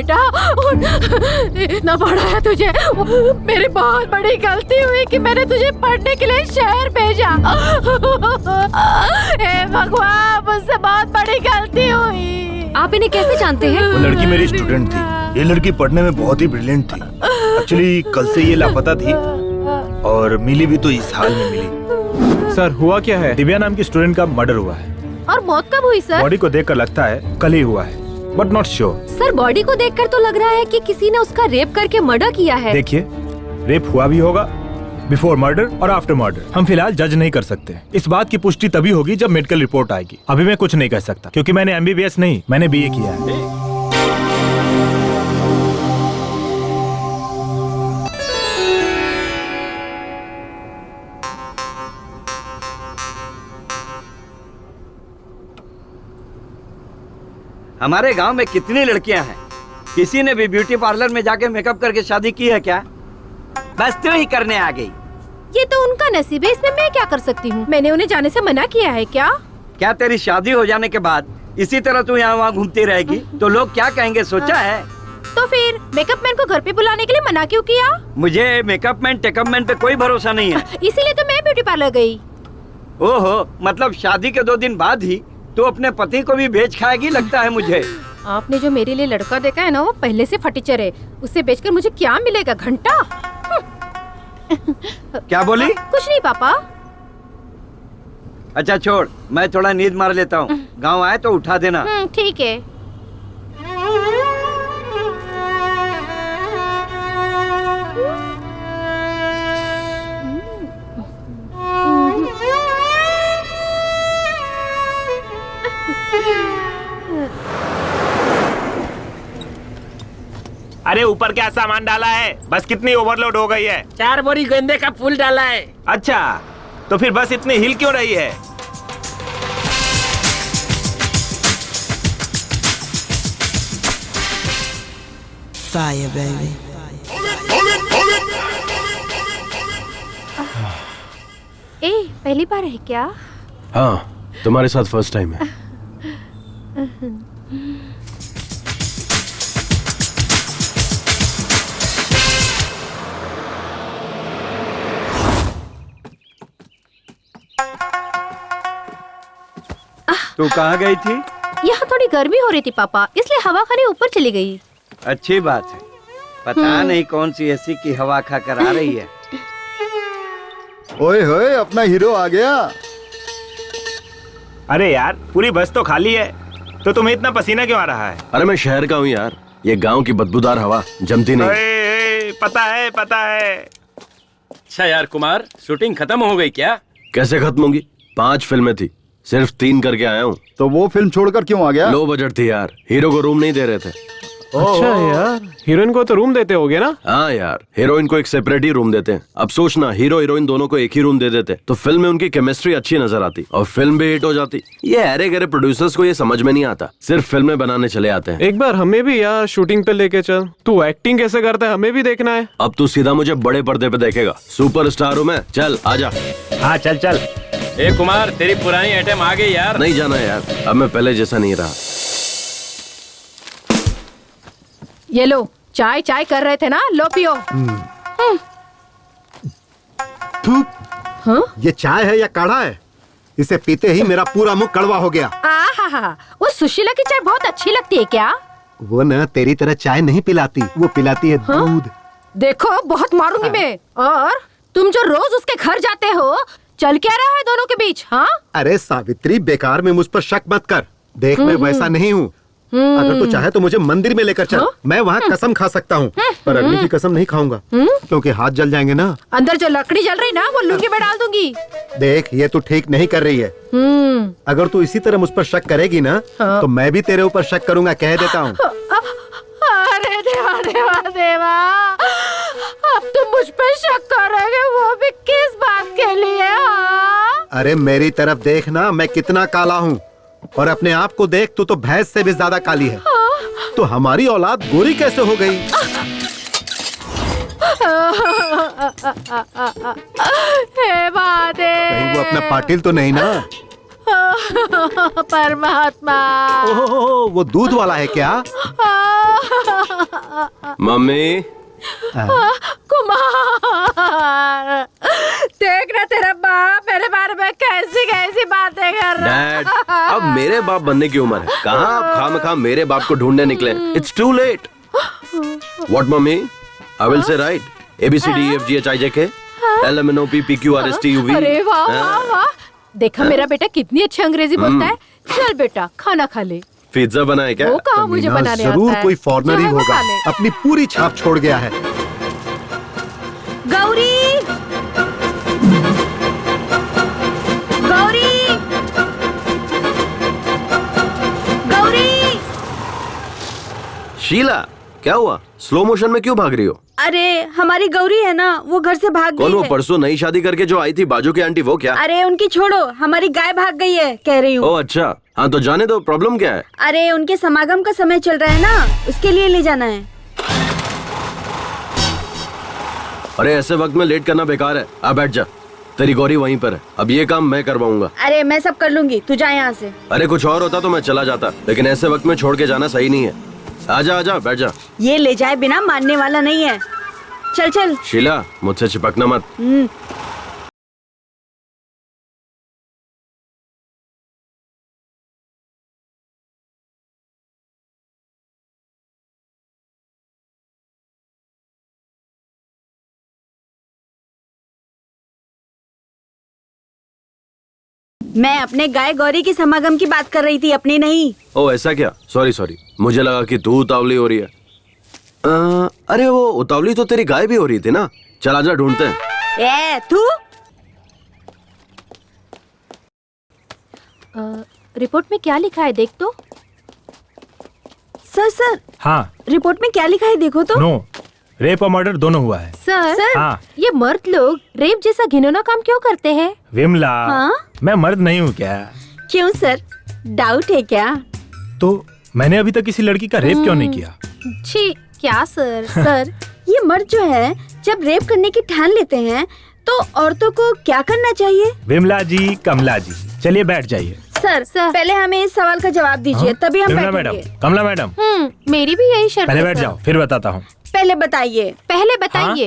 बेटा इतना पढ़ा है तुझे। मेरी बहुत बड़ी गलती हुई कि मैंने तुझे पढ़ने के लिए शहर भेजा। हे भगवान, मुझसे बहुत बड़ी गलती हुई। आप इन्हें कैसे जानते हैं? वो लड़की मेरी स्टूडेंट थी। ये लड़की पढ़ने में बहुत ही ब्रिलियंट थी। एक्चुअली कल से ये लापता थी और मिली भी तो इस हाल में मिली। सर हुआ क्या है? दिव्या नाम की स्टूडेंट का मर्डर हुआ है। और मौत कब हुई सर? बॉडी को देखकर लगता है कल ही हुआ है, but not sure. Sir body को देखकर तो लग रहा है कि किसी ने उसका रेप करके मर्डर किया है। देखिए, रेप हुआ भी होगा, बिफोर मर्डर और आफ्टर मर्डर। हम फिलहाल जज नहीं कर सकते। इस बात की पुष्टि तभी होगी जब मेडिकल रिपोर्ट आएगी। अभी मैं कुछ नहीं कह सकता क्योंकि मैंने MBBS नहीं, मैंने BA किया है। हमारे गांव में कितनी लड़कियां हैं, किसी ने भी ब्यूटी पार्लर में जाके मेकअप करके शादी की है क्या? बस तू ही करने आ गई। ये तो उनका नसीब है, इसमें मैं क्या कर सकती हूँ? मैंने उन्हें जाने से मना किया है क्या? क्या तेरी शादी हो जाने के बाद इसी तरह तू यहाँ वहाँ घूमती रहेगी तो लोग क्या कहेंगे, सोचा है? तो फिर मेकअप मैन को घर पे बुलाने के लिए मना क्यों किया? मुझे मेकअप मैन टेकअप मैन पे कोई भरोसा नहीं है। इसीलिए तो मैं ब्यूटी पार्लर गई। ओहो, मतलब शादी के 2 दिन बाद ही तू अपने पति को भी बेच खाएगी लगता है मुझे। आपने जो मेरे लिए लड़का देखा है ना, वो पहले से फटीचर है। उसे बेचकर मुझे क्या मिलेगा? घंटा? क्या बोली? कुछ नहीं पापा। अच्छा छोड़, मैं थोड़ा नींद मार लेता हूँ। गाँव आए तो उठा देना। ठीक है। अरे ऊपर क्या सामान डाला है? बस कितनी ओवरलोड हो गई है? 4 बोरी गेंदे का फूल डाला है। अच्छा, तो फिर बस इतनी हिल क्यों रही है? Fire, baby. ए, पहली बार है क्या? हाँ, तुम्हारे साथ फर्स्ट टाइम है। तू कहाँ गई थी? यहाँ थोड़ी गर्मी हो रही थी पापा, इसलिए हवा खाने ऊपर चली गई। अच्छी बात है। पता नहीं कौन सी ऐसी की हवा खा कर आ रही है। ओए होए, अपना हीरो आ गया। अरे यार, पूरी बस तो खाली है, तो तुम्हें इतना पसीना क्यों आ रहा है? अरे मैं शहर का हूँ यार, ये गांव की बदबूदार हवा जमती नहीं। पता है, पता है। अच्छा यार कुमार, शूटिंग खत्म हो गई क्या? कैसे खत्म होगी? 5 फिल्में थी, सिर्फ 3 करके आया हूँ। तो वो फिल्म छोड़कर क्यों आ गया? लो बजट थी यार, हीरो को रूम नहीं दे रहे थे। अच्छा यार, हीरोइन को तो रूम देते होगे ना? हाँ यार, हीरोइन को एक सेपरेट ही रूम देते हैं। अब सोचना, हीरो हीरोइन दोनों को एक ही रूम दे देते तो फिल्म में उनकी केमिस्ट्री अच्छी नजर आती और फिल्म भी हिट हो जाती। ये अरे गरे प्रोड्यूसर्स को ये समझ में नहीं आता, सिर्फ फिल्में बनाने चले आते हैं। एक बार हमें भी यार शूटिंग पे लेके चल। तू एक्टिंग कैसे करता है हमें भी देखना है। अब तू सीधा मुझे बड़े पर्दे पे देखेगा, सुपरस्टार हूँ मैं। चल आजा। हाँ चल चल। ए कुमार, तेरी पुरानी आइटम आ गई यार। नहीं जाना यार, अब मैं पहले जैसा नहीं रहा। ये लो, चाय चाय कर रहे थे ना, लो पियो। हाँ? ये चाय है या काढ़ा है? इसे पीते ही मेरा पूरा मुंह कड़वा हो गया। आहा, वो सुशीला की चाय बहुत अच्छी लगती है क्या? वो न तेरी तरह चाय नहीं पिलाती, वो पिलाती है दूध। देखो बहुत मारूंगी मैं। और तुम जो रोज उसके घर जाते हो, चल क्या रहा है दोनों के बीच? हाँ? अरे सावित्री, बेकार में मुझ पर शक मत कर। देख मैं वैसा नहीं हूँ। अगर तू चाहे तो मुझे मंदिर में लेकर चल, मैं वहाँ कसम खा सकता हूँ, पर अग्नि की कसम नहीं खाऊंगा क्योंकि हाथ जल जाएंगे ना। अंदर जो लकड़ी जल रही ना, वो लुंगी में डाल दूंगी। देख, ये तू ठीक नहीं कर रही है। अगर तू इसी तरह मुझ पर शक करेगी ना, तो मैं भी तेरे ऊपर शक करूंगा, कह देता हूँ। अरे देवा देवा देवा, अब तुम मुझ पर शक करोगे, वो भी किस बात के लिए? अरे मेरी तरफ देख ना, मैं कितना काला हूँ, और अपने आप को देख, तू तो भैंस से भी ज्यादा काली है। तो हमारी औलाद गोरी कैसे हो गई? हे महादेव, कहीं वो अपना पाटिल तो नहीं ना? परमात्मा। ओह, वो दूध वाला है क्या? मम्मी कुमार, देख ना तेरा बाप मेरे बारे में कैसी कैसी बातें कर रहा है। डैड, अब मेरे बाप बनने की उम्र है। कहाँ आप खामखा मेरे बाप को ढूंढने निकले? It's too late. What mummy? I will say right ABCDEFGHIJK LMNOPPQRSTUV। अरे वाह वाह वाह, देखा मेरा बेटा कितनी अच्छी अंग्रेजी बोलता है। चल बेटा खाना खा ले। पिज्जा बनाए क्या? वो कहाँ मुझे मीना, बनाने आता जरूर है। कोई फॉरेनर ही चाहे वो होगा, खा ले। अपनी पूरी छाप छोड़ गया है। गौरी, गौरी, गौरी। शीला, क्या हुआ? स्लो मोशन में क्यों भाग रही हो? अरे हमारी गौरी है ना, वो घर से भाग कौन गई वो है। परसों नई शादी करके जो आई थी बाजू की आंटी, वो क्या? अरे उनकी छोड़ो, हमारी गाय भाग गई है कह रही हूँ। ओह अच्छा, हाँ तो जाने दो। प्रॉब्लम क्या है? अरे उनके समागम का समय चल रहा है ना, उसके लिए ले जाना है। अरे ऐसे वक्त में लेट करना बेकार है। आ बैठ जा, तेरी गौरी वहीं पर है। अब ये काम मैं करवाऊंगा। अरे मैं सब कर लूंगी, तू जा यहाँ से। अरे कुछ और होता तो मैं चला जाता, लेकिन ऐसे वक्त में छोड़ के जाना सही नहीं है। आजा आजा, बैठ जा। ये ले जाए बिना मानने वाला नहीं है। चल चल। शीला, मुझसे चिपकना मत। मैं अपने गाय गौरी की समागम की बात कर रही थी, अपनी नहीं। ओ ऐसा क्या? सॉरी सॉरी, मुझे लगा कि तू उतावली हो रही है। अरे वो उतावली तो तेरी गाय भी हो रही थी ना। चल आजा, ढूंढते हैं। तू रिपोर्ट में क्या लिखा है देख तो। सर हाँ। रिपोर्ट में क्या लिखा है देखो तो। नो, रेप और मर्डर दोनों हुआ है। सर हाँ। ये मर्द लोग रेप जैसा घिनौना काम क्यों करते हैं? विमला, हाँ? मैं मर्द नहीं हूँ क्या? क्यों सर, डाउट है क्या? तो मैंने अभी तक किसी लड़की का रेप क्यों नहीं किया? छी, क्या सर? सर ये मर्द जो है जब रेप करने की ठान लेते हैं तो औरतों को क्या करना चाहिए? विमला जी, कमला जी, चलिए बैठ जाइए। सर पहले हमें इस सवाल का जवाब दीजिए, तभी हम विमला मैडम, बैठेंगे। कमला मैडम, मेरी भी यही शर्त पहले है बैठ सर। जाओ, फिर बताता हूँ। पहले बताइए। पहले बताइए।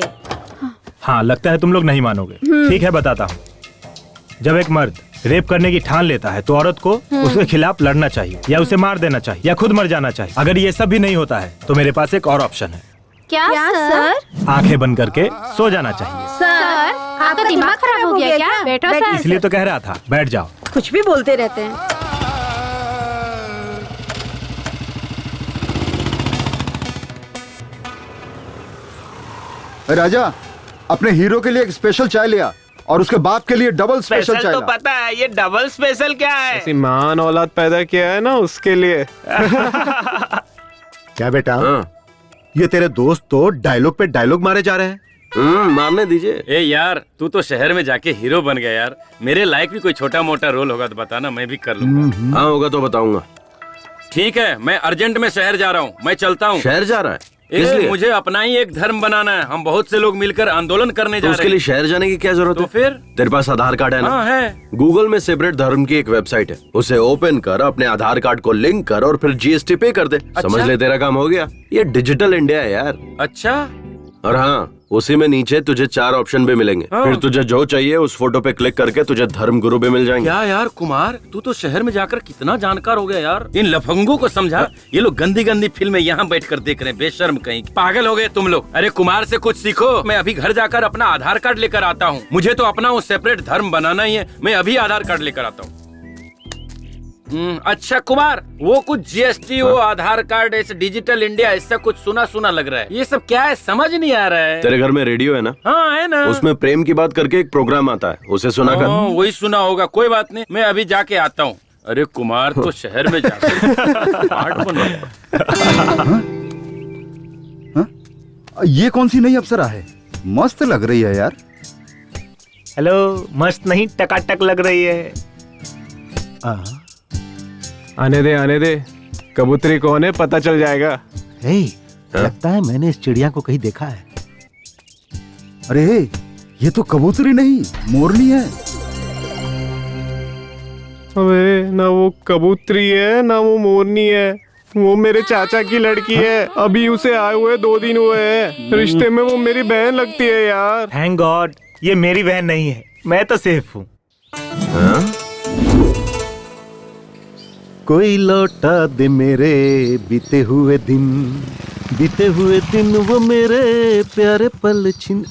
हाँ, लगता है तुम लोग नहीं मानोगे। ठीक है, बताता हूँ। जब एक मर्द रेप करने की ठान लेता है तो औरत को उसके खिलाफ लड़ना चाहिए, या उसे मार देना चाहिए, या खुद मर जाना चाहिए। अगर ये सब भी नहीं होता है तो मेरे पास एक और ऑप्शन है। क्या सर? आंखें बंद करके सो जाना चाहिए। सर आपका दिमाग खराब हो गया क्या? बैठो सर। इसलिए तो कह रहा था, बैठ जाओ। कुछ भी बोलते रहते हैं। राजा, अपने हीरो के लिए एक स्पेशल चाय लिया और उसके बाप के लिए डबल स्पेशल चाय तो ला। पता है, ये डबल स्पेशल क्या है? ऐसी महान औलाद पैदा किया है ना, उसके लिए। क्या बेटा, हाँ। ये तेरे दोस्त तो डायलॉग पे डायलॉग मारे जा रहे हैं। मारने दीजिए। ए यार, तू तो शहर में जाके हीरो बन गया यार। मेरे लायक भी कोई छोटा मोटा रोल होगा तो बताना, मैं भी कर लूंगा। हाँ होगा तो बताऊंगा। ठीक है, मैं अर्जेंट में शहर जा रहा हूँ, मैं चलता हूँ। शहर जा रहा है? ए, किस लिए? मुझे अपना ही एक धर्म बनाना है। हम बहुत से लोग मिलकर आंदोलन करने तो जा उसके रहे लिए हैं। शहर जाने की क्या जरूरत तो है? फिर? तेरे पास आधार कार्ड है ना? हाँ है। गूगल में सेपरेट धर्म की एक वेबसाइट है, उसे ओपन कर, अपने आधार कार्ड को लिंक कर और फिर GST पे कर दे। समझ ले, तेरा काम हो गया। ये डिजिटल इंडिया है यार। अच्छा, और हाँ, उसी में नीचे तुझे 4 ऑप्शन भी मिलेंगे। हाँ। फिर तुझे जो चाहिए उस फोटो पे क्लिक करके तुझे धर्म गुरु भी मिल जाएंगे। क्या यार कुमार, तू तो शहर में जाकर कितना जानकार हो गया यार। इन लफंगों को समझा, ये लोग गंदी गंदी फिल्में यहाँ बैठकर देख रहे हैं, बेशर्म कहीं। पागल हो गए तुम लोग। अरे कुमार से कुछ सीखो। मैं अभी घर जाकर अपना आधार कार्ड लेकर आता हूँ। मुझे तो अपना वो सेपरेट धर्म बनाना ही है। मैं अभी आधार कार्ड लेकर आता हूँ। अच्छा कुमार, वो कुछ GST, वो आधार कार्ड, ऐसे डिजिटल इंडिया, ऐसा कुछ सुना सुना लग रहा है। ये सब क्या है, समझ नहीं आ रहा है। तेरे घर में रेडियो है ना? हाँ है ना। उसमें प्रेम की बात करके एक प्रोग्राम आता है, उसे सुना कर। वही सुना होगा, कोई बात नहीं, मैं अभी जाके आता हूँ। अरे कुमार तो शहर में जाकर स्मार्ट बन गया। ये कौन सी नई अप्सरा है? मस्त लग रही है यार। हेलो, मस्त नहीं, टकाटक लग रही है। आने दे, कबूतरी कौन है पता चल जाएगा। हे, लगता है मैंने इस चिड़िया को कहीं देखा है। अरे ये तो कबूतरी नहीं, मोरनी है। अबे ना वो कबूतरी है ना वो मोरनी है, वो मेरे चाचा की लड़की है। अभी उसे आए हुए 2 दिन हुए हैं। रिश्ते में वो मेरी बहन लगती है यार। थैंक गॉड ये मेरी बहन नहीं है, मैं तो सेफ हूँ। कोई लौटा दे मेरे बीते हुए दिन वो मेरे प्यारे पल छिन।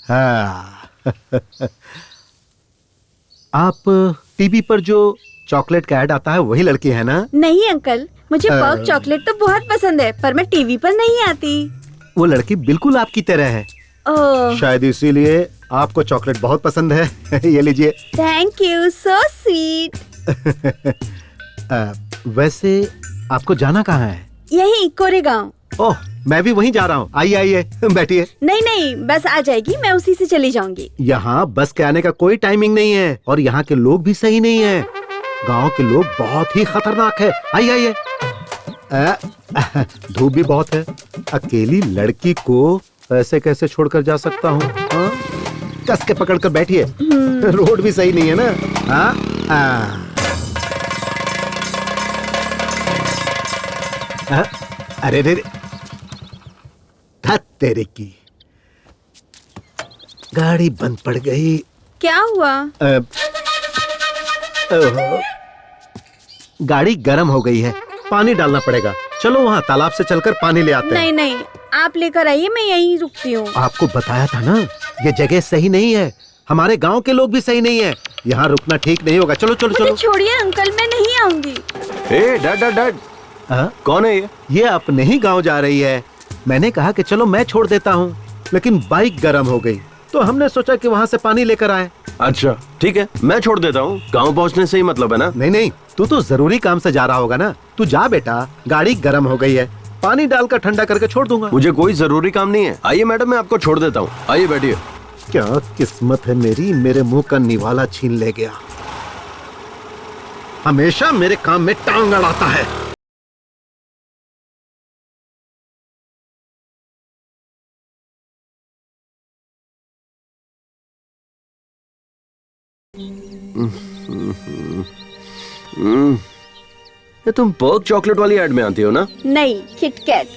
हाँ। आप टीवी पर जो चॉकलेट का ऐड आता है वही लड़की है ना? नहीं अंकल, मुझे पर्क चॉकलेट तो बहुत पसंद है, पर मैं टीवी पर नहीं आती। वो लड़की बिल्कुल आपकी तरह है। ओह, शायद इसीलिए आपको चॉकलेट बहुत पसंद है। ये लीजिए। Thank you, so sweet. वैसे आपको जाना कहाँ है? यही कोरेगांव। ओह, मैं भी वहीं जा रहा हूँ। आइए आइए बैठिए। नहीं, बस आ जाएगी, मैं उसी से चली जाऊंगी। यहाँ बस के आने का कोई टाइमिंग नहीं है और यहाँ के लोग भी सही नहीं है। गांव के लोग बहुत ही खतरनाक है। आइए आइए। धूप भी बहुत है। अकेली लड़की को ऐसे कैसे छोड़कर जा सकता हूँ? कस के पकड़ कर बैठिए। रोड भी सही नहीं है ना। अरे रे, तेरे की गाड़ी बंद पड़ गई। क्या हुआ? गाड़ी गर्म हो गई है, पानी डालना पड़ेगा। चलो वहाँ तालाब से चलकर पानी ले आते हैं। नहीं, आप लेकर आइए, मैं यहीं रुकती हूँ। आपको बताया था ना, ये जगह सही नहीं है। हमारे गांव के लोग भी सही नहीं है। यहाँ रुकना ठीक नहीं होगा। चलो चलो चलो। छोड़िए अंकल, मैं नहीं आऊंगी। डैड कौन है ये? ये अपने ही गांव जा रही है। मैंने कहा कि चलो मैं छोड़ देता हूँ, लेकिन बाइक गर्म हो गई तो हमने सोचा कि वहाँ से पानी लेकर आए। अच्छा ठीक है, मैं छोड़ देता हूँ। गांव पहुँचने से ही मतलब है ना? नहीं, तू तो जरूरी काम से जा रहा होगा ना। तू जा बेटा, गाड़ी गर्म हो गई है, पानी डालकर ठंडा करके छोड़ दूंगा। मुझे कोई जरूरी काम नहीं है। आइए मैडम, मैं आपको छोड़ देता हूँ। आइए बैठिए। क्या किस्मत है मेरी, मेरे मुंह का निवाला छीन ले गया। हमेशा मेरे काम में टांग अड़ाता है। ये तुम पर्क चॉकलेट वाली ऐड में आती हो ना? नहीं, किटकैट।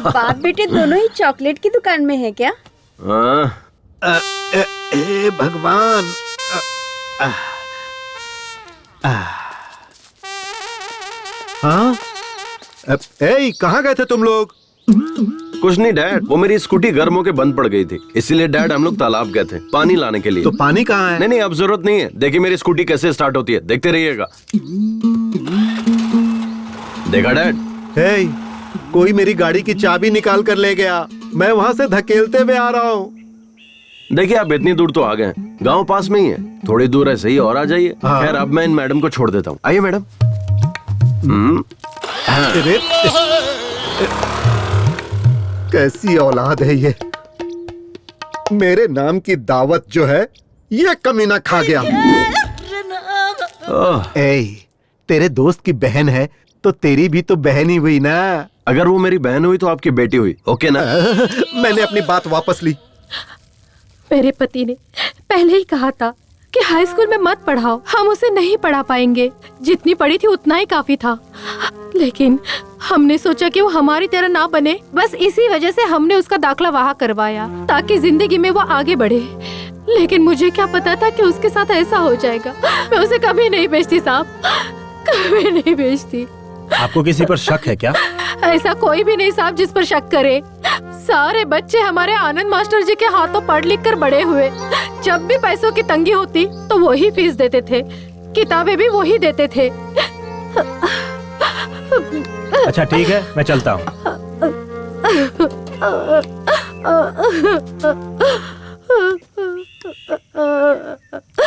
बाप बेटे दोनों ही चॉकलेट की दुकान में है क्या? हे भगवान। हाँ, कहाँ गए थे तुम लोग? कुछ नहीं डैड, वो मेरी स्कूटी गर्म होके बंद पड़ गई थी, इसीलिए डैड हम लोग तालाब गए थे पानी लाने के लिए। तो पानी कहाँ है? नहीं, अब जरूरत नहीं है। देखिए मेरी स्कूटी कैसे स्टार्ट होती है, देखते रहिएगा। देखा डैड? कोई मेरी गाड़ी की चाबी निकाल कर ले गया। मैं वहाँ से धकेलते हुए आ रहा हूँ। देखिए आप इतनी दूर तो आ गए, गांव पास में ही है, थोड़ी दूर है सही और आ जाइए। हाँ। खैर अब मैं इन मैडम को छोड़ देता हूँ। आइए मैडम। कैसी औलाद है ये। मेरे नाम की दावत जो है ये कमीना खा गया। तेरे दोस्त की बहन है तो तेरी भी तो बहन ही हुई ना। अगर वो मेरी बहन हुई तो आपकी बेटी हुई, ओके ना? मैंने अपनी बात वापस ली। मेरे पति ने पहले ही कहा था कि हाई स्कूल में मत पढ़ाओ, हम उसे नहीं पढ़ा पाएंगे। जितनी पढ़ी थी उतना ही काफी था, लेकिन हमने सोचा कि वो हमारी तरह ना बने। बस इसी वजह से हमने उसका दाखिला वहाँ करवाया ताकि जिंदगी में वो आगे बढ़े। लेकिन मुझे क्या पता था कि उसके साथ ऐसा हो जाएगा। मैं उसे कभी नहीं भेजती साहब, कभी नहीं भेजती। आपको किसी पर शक है क्या? ऐसा कोई भी नहीं साहब जिस पर शक करे। सारे बच्चे हमारे आनंद मास्टर जी के हाथों पढ़ लिख कर बड़े हुए। जब भी पैसों की तंगी होती तो वही फीस देते थे, किताबें भी वही देते थे। अच्छा ठीक है, मैं चलता हूँ।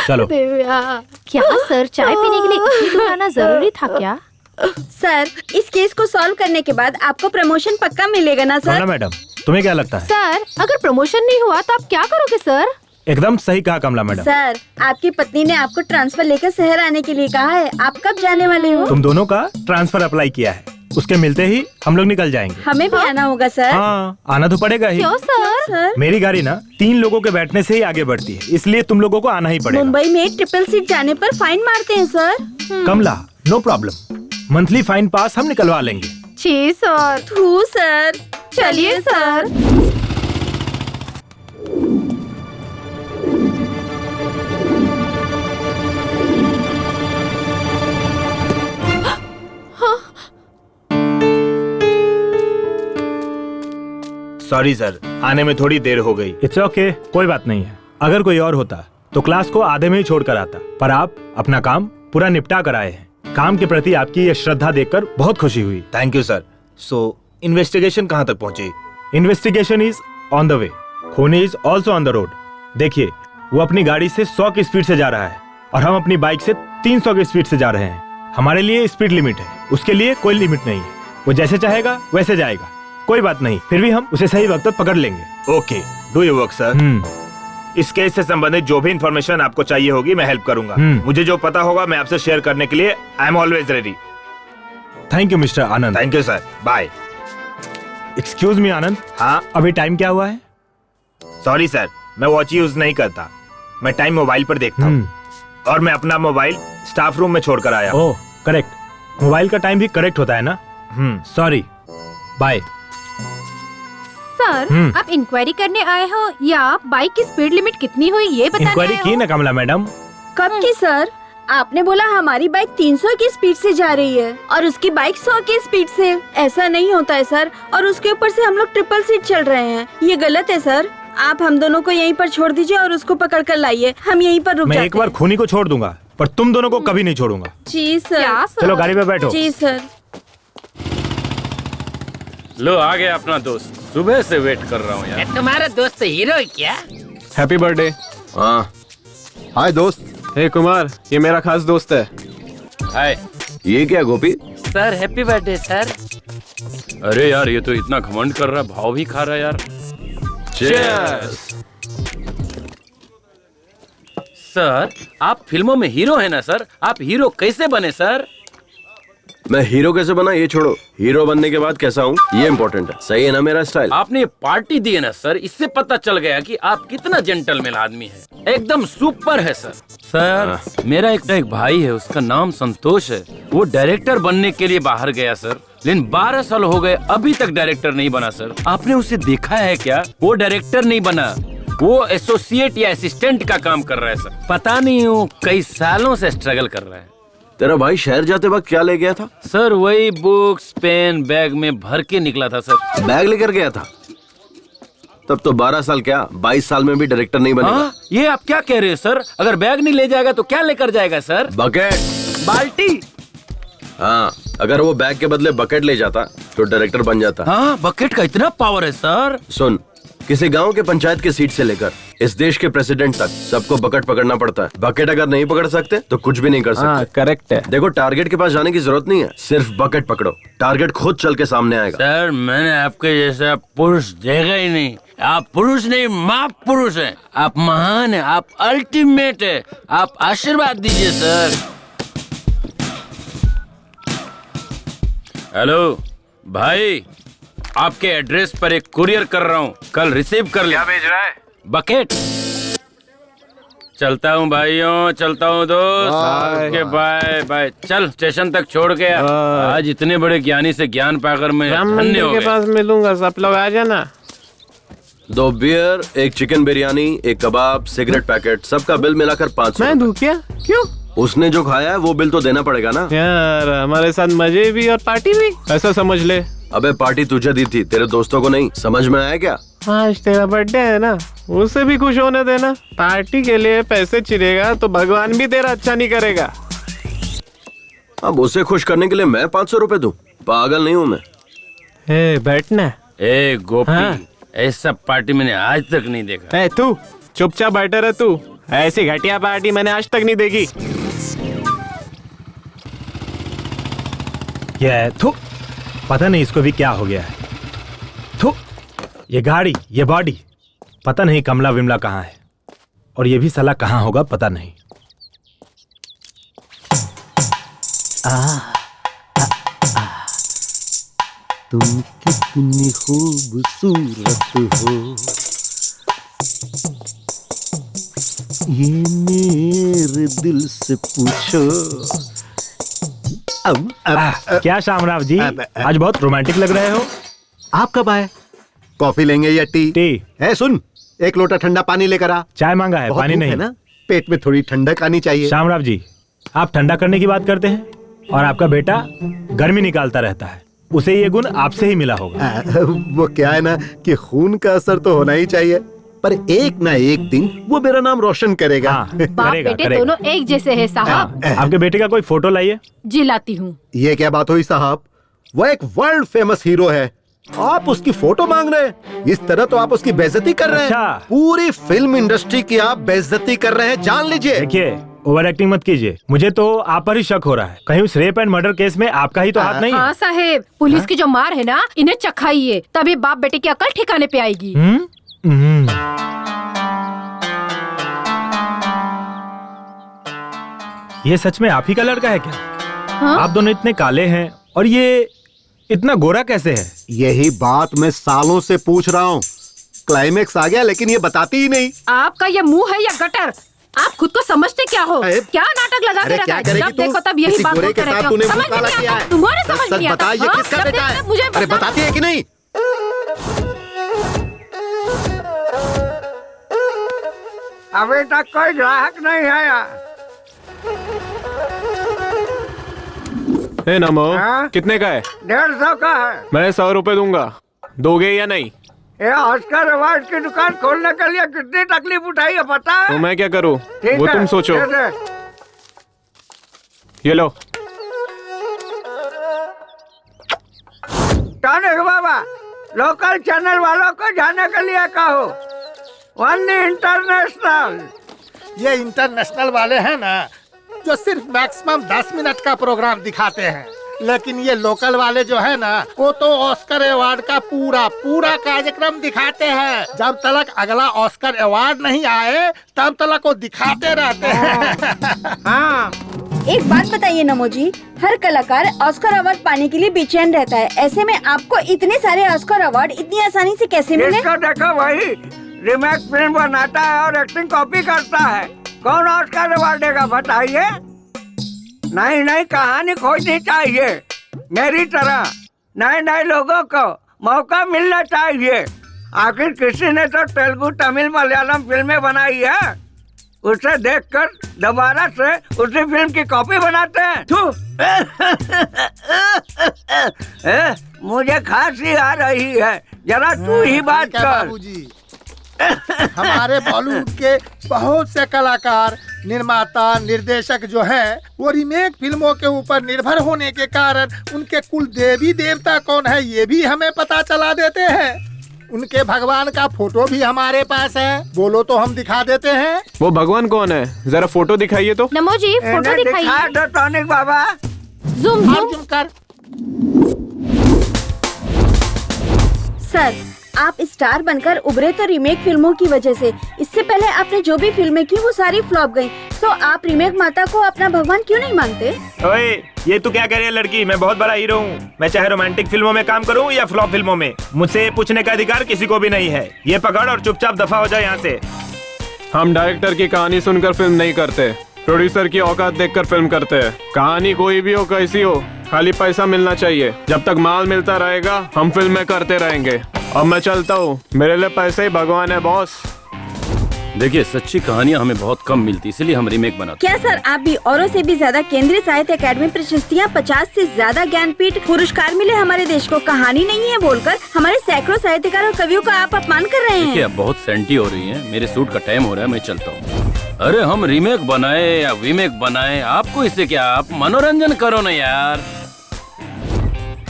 चलो। क्या सर, चाय पीने के लिए इतनी दूर आना जरूरी था क्या? सर, इस केस को सॉल्व करने के बाद आपको प्रमोशन पक्का मिलेगा ना सर? मैडम, तुम्हें क्या लगता है? सर, अगर प्रमोशन नहीं हुआ तो आप क्या करोगे सर? एकदम सही कहा कमला मैडम। सर, आपकी पत्नी ने आपको ट्रांसफर लेकर शहर आने के लिए कहा है। आप कब जाने वाले हो? तुम दोनों का ट्रांसफर अप्लाई किया है, उसके मिलते ही हम लोग निकल जाएंगे। हमें भी आना होगा सर। हाँ, आना तो पड़ेगा ही। क्यों सर? सर मेरी गाड़ी ना 3 लोगों के बैठने से ही आगे बढ़ती है, इसलिए तुम लोगों को आना ही पड़ेगा। मुंबई में ट्रिपल सीट जाने पर फाइन मारते हैं सर। कमला, नो प्रॉब्लम, मंथली फाइन पास हम निकलवा लेंगे। जी सर। थू सर, चलिए सर। सॉरी सर, आने में थोड़ी देर हो गई। इट्स ओके, कोई बात नहीं है। अगर कोई और होता तो क्लास को आधे में ही छोड़कर आता, पर आप अपना काम पूरा निपटा कर आए हैं। काम के प्रति आपकी ये श्रद्धा देखकर बहुत खुशी हुई। Thank you sir. So investigation कहाँ तक पहुंची? Investigation is on the way, खूनी is also on the road. देखिए, वो अपनी गाड़ी से 100 की स्पीड से जा रहा है और हम अपनी बाइक से 300 की स्पीड से जा रहे हैं। हमारे लिए स्पीड लिमिट है, उसके लिए कोई लिमिट नहीं है। वो जैसे चाहेगा वैसे जाएगा, कोई बात नहीं, फिर भी हम उसे सही वक्त पर पकड़ लेंगे। Okay, do your work sir. इस केस से संबंधित जो भी इंफॉर्मेशन आपको चाहिए होगी मैं हेल्प करूंगा। मुझे जो पता होगा मैं आपसे शेयर करने के लिए I am always ready. Thank you mister Anand. Thank you sir, bye. Excuse me Anand. हाँ, अभी टाइम क्या हुआ है? सॉरी सर, मैं वॉच यूज नहीं करता, मैं टाइम मोबाइल पर देखता हूँ और मैं अपना मोबाइल स्टाफ रूम में छोड़कर आया। ओह करेक्ट, मोबाइल का टाइम भी करेक्ट होता है ना। Sorry, bye. सर, आप इंक्वायरी करने आए हो या बाइक की स्पीड लिमिट कितनी हुई ये बताने इंक्वायरी आए की हो? ना कमला मैडम। कब की सर? आपने बोला हमारी बाइक 300 की स्पीड से जा रही है और उसकी बाइक 100 की स्पीड से। ऐसा नहीं होता है सर, और उसके ऊपर से हम लोग ट्रिपल सीट चल रहे हैं, ये गलत है सर। आप हम दोनों को यहीं पर छोड़ दीजिए और उसको पकड़ कर लाइए, हम यहीं पर रुक जाते हैं। मैं एक बार खूनी को छोड़ दूंगा, पर तुम दोनों को कभी नहीं छोड़ूंगा। जी सर। क्या सर? चलो गाड़ी पे बैठो। जी सर। लो आ गया अपना दोस्त, सुबह से वेट कर रहा हूँ यार। तुम्हारा दोस्त हीरो है क्या? Happy birthday. हाँ, हाय दोस्त। हे कुमार, ये मेरा खास दोस्त है। हाय। ये क्या Gopi? Sir happy birthday sir. अरे यार, ये तो इतना घमंड कर रहा, भाव भी खा रहा यार। Cheers! सर, आप फिल्मों में हीरो है ना सर? आप हीरो कैसे बने सर? मैं हीरो कैसे बना ये छोड़ो, हीरो बनने के बाद कैसा हूँ ये इम्पोर्टेंट है। सही है ना मेरा स्टाइल? आपने ये पार्टी दी है ना सर, इससे पता चल गया कि आप कितना जेंटलमैन आदमी है। एकदम सुपर है सर। सर, मेरा एक भाई है, उसका नाम संतोष है। वो डायरेक्टर बनने के लिए बाहर गया सर, लेकिन 12 साल हो गए अभी तक डायरेक्टर नहीं बना सर। आपने उसे देखा है क्या? वो डायरेक्टर नहीं बना, वो एसोसिएट या असिस्टेंट का काम कर रहा है सर। पता नहीं वो कई सालों से स्ट्रगल कर रहा है। तेरा भाई शहर जाते वक्त क्या ले गया था? सर वही बुक्स पेन बैग में भर के निकला था सर। बैग लेकर गया था? तब तो 12 साल क्या 22 साल में भी डायरेक्टर नहीं बनेगा। ये आप क्या कह रहे हैं सर? अगर बैग नहीं ले जाएगा तो क्या लेकर जाएगा सर? बकेट। बाल्टी। हाँ, अगर वो बैग के बदले बकेट ले जाता तो डायरेक्टर बन जाता। हाँ, बकेट का इतना पावर है सर। सुन, किसी गांव के पंचायत की सीट से लेकर इस देश के प्रेसिडेंट तक सबको बकेट पकड़ना पड़ता है। बकेट अगर नहीं पकड़ सकते तो कुछ भी नहीं कर सकते। करेक्ट है। देखो, टारगेट के पास जाने की जरूरत नहीं है, सिर्फ बकेट पकड़ो, टारगेट खुद चल के सामने आएगा। सर, मैंने आपके जैसा पुरुष देखा ही नहीं। आप पुरुष नहीं, माँ पुरुष हैं। आप महान हैं, आप अल्टीमेट है। आप आशीर्वाद दीजिए सर। हेलो भाई, आपके एड्रेस पर एक कुरियर कर रहा हूँ, कल रिसीव कर ले। क्या भेज रहा है? बकेट। चलता हूँ भाइयों, चलता हूँ दोस्त। Okay bye bye. चल स्टेशन तक छोड़ के आ। आज इतने बड़े ज्ञानी से ज्ञान पाकर मैं धन्य हो के गया। पास मिलूंगा, सब लोग आ जाना। 2 बियर, 1 चिकन बिरयानी, 1 कबाब, सिगरेट पैकेट, सबका बिल मिलाकर 500। मैं दूं क्या? क्यों? उसने जो खाया है वो बिल तो देना पड़ेगा ना यार। हमारे साथ मजे भी और पार्टी भी, ऐसा समझ ले। अबे पार्टी तुझे दी थी, तेरे दोस्तों को नहीं। समझ में आया क्या? आज तेरा बर्थडे है ना, उसे भी खुश होने देना। पार्टी के लिए पैसे चिरेगा तो भगवान भी तेरा अच्छा नहीं करेगा। अब उसे खुश करने के लिए मैं 500 रुपए दूं? पागल नहीं हूँ मैं। बैठना। ए गोपी, ऐसा पार्टी मैंने आज तक नहीं देखा। तू चुपचाप बैठा रह, तू ऐसी घटिया पार्टी मैंने आज तक नहीं देखी। ये थू, पता नहीं इसको भी क्या हो गया है। थू, ये गाड़ी, ये बॉडी, पता नहीं कमला विमला कहाँ है, और ये भी साला कहाँ होगा पता नहीं। तुम कितनी खूबसूरत हो। ये मेरे दिल से पूछो। क्या शामराव जी, आज बहुत रोमांटिक लग रहे हो। आप कब आए? कॉफी लेंगे या टी? टी। है सुन, एक लोटा ठंडा पानी लेकर आ। चाय मांगा है, पानी नहीं है ना, पेट में थोड़ी ठंडक आनी चाहिए। शामराव जी, आप ठंडा करने की बात करते हैं और आपका बेटा गर्मी निकालता रहता है। उसे ये गुण आपसे ही मिला होगा। वो क्या है ना कि खून का असर तो होना ही चाहिए, पर एक ना एक दिन वो मेरा नाम रोशन करेगा। बाप बेटे दोनों एक जैसे हैं साहब। आपके बेटे का कोई फोटो लाइए। जी लाती हूँ। ये क्या बात हुई साहब, वो एक वर्ल्ड फेमस हीरो है, आप उसकी फोटो मांग रहे हैं? इस तरह तो आप उसकी बेइज्जती कर रहे हैं। पूरी फिल्म इंडस्ट्री की आप बेइज्जती कर रहे हैं, जान लीजिए। देखिए, ओवर एक्टिंग मत कीजिए। मुझे तो आप पर ही शक हो रहा है। कहीं उस रेप एंड मर्डर केस में आपका ही तो हाथ नहीं है? हाँ साहेब, पुलिस की जो मार है ना, इन्हें चखाइए, तभी बाप बेटे की अकल ठिकाने पे आएगी। ये सच में आप ही का लड़का है क्या? हाँ? आप दोनों इतने काले हैं और ये इतना गोरा कैसे है? यही बात मैं सालों से पूछ रहा हूँ। क्लाइमेक्स आ गया लेकिन ये बताती ही नहीं। आपका ये मुंह है या गटर? आप खुद को समझते क्या हो? क्या नाटक लगा के रखा है? जब देखो तब यही बात करते रहते हो। समझ में नहीं आता, तुम्हारे समझ नहीं आता। ये किसका बेटा है? मुझे अरे बताती है कि नहीं? अभी तक कोई ग्राहक नहीं आया। हे नमो, कितने का है? 150 का है। मैं 100 रुपए दूंगा, दोगे या नहीं? ये ऑस्कर अवार्ड की दुकान खोलने के लिए कितनी तकलीफ उठाई है पता है? तो मैं क्या करूं? ठीक वो है, तुम सोचो। दे दे। ये लो। टॉनिक बाबा, लोकल चैनल वालों को जाने के लिए कहो, वन इंटरनेशनल। ये इंटरनेशनल वाले हैं ना, जो सिर्फ मैक्सिमम 10 मिनट का प्रोग्राम दिखाते हैं, लेकिन ये लोकल वाले जो है ना, वो तो ऑस्कर अवार्ड का पूरा कार्यक्रम दिखाते हैं। जब तक अगला ऑस्कर अवार्ड नहीं आए तब तक वो दिखाते रहते हैं। हाँ। एक बात बताइए नमो जी, हर कलाकार ऑस्कर अवार्ड पाने के लिए बेचैन रहता है, ऐसे में आपको इतने सारे ऑस्कर अवार्ड इतनी आसानी से कैसे मिले? इसको देखो भाई, रीमेक फिल्म बनाता है और एक्टिंग कॉपी करता है, कौन ऑस्कर अवार्ड देगा बताइए? नई नई कहानी खोजनी चाहिए, मेरी तरह नए नए लोगों को मौका मिलना चाहिए। आखिर किसी ने तो तेलुगु, तमिल, मलयालम फिल्में बनाई है, उसे देखकर दोबारा से उसी फिल्म की कॉपी बनाते हैं। मुझे खांसी आ रही है, जरा तू ही बात कर। बाबूजी, हमारे बॉलीवुड के बहुत से कलाकार, निर्माता, निर्देशक जो हैं, वो रीमेक फिल्मों के ऊपर निर्भर होने के कारण उनके कुल देवी देवता कौन है ये भी हमें पता चला देते हैं। उनके भगवान का फोटो भी हमारे पास है, बोलो तो हम दिखा देते हैं। वो भगवान कौन है? जरा फोटो दिखाइए तो। नमो जी, फोटो दिखाइए। दो टॉनिक बाबा। ज़ूम कर। सर, आप स्टार बनकर उभरे तो रीमेक फिल्मों की वजह से। इससे पहले आपने जो भी फिल्में की वो सारी फ्लॉप गयी, तो आप रीमेक माता को अपना भगवान क्यों नहीं मानते? ओए, ये तू क्या कह रही है लड़की? मैं बहुत बड़ा हीरो हूँ। मैं चाहे रोमांटिक फिल्मों में काम करूँ या फ्लॉप फिल्मों में, मुझसे पूछने का अधिकार किसी को भी नहीं है। ये पकड़ और चुपचाप दफा हो जाए यहाँ से। हम डायरेक्टर की कहानी सुनकर फिल्म नहीं करते, प्रोड्यूसर की औकात देखकर फिल्म करते हैं। कहानी कोई भी हो, कैसी हो, खाली पैसा मिलना चाहिए। जब तक माल मिलता रहेगा हम फिल्में करते रहेंगे। अब मैं चलता हूँ, मेरे लिए पैसे ही भगवान है बॉस। देखिए, सच्ची कहानियाँ हमें बहुत कम मिलती, इसलिए हम रीमेक बनाते। क्या सर, आप भी औरों से भी ज्यादा केंद्रीय साहित्य अकादमी प्रशस्तियाँ, 50 से ज्यादा ज्ञानपीठ पुरस्कार मिले हमारे देश को, कहानी नहीं है बोलकर हमारे सैकड़ों साहित्यकार और कवियों का आप अपमान कर रहे हैं। देखिए, अब बहुत सेंटी हो रही है, मेरे सूट का टाइम हो रहा है, मैं चलता हूँ। अरे हम रीमेक बनाए या वीमेक बनाए, आपको इससे क्या? आप मनोरंजन करो ना यार।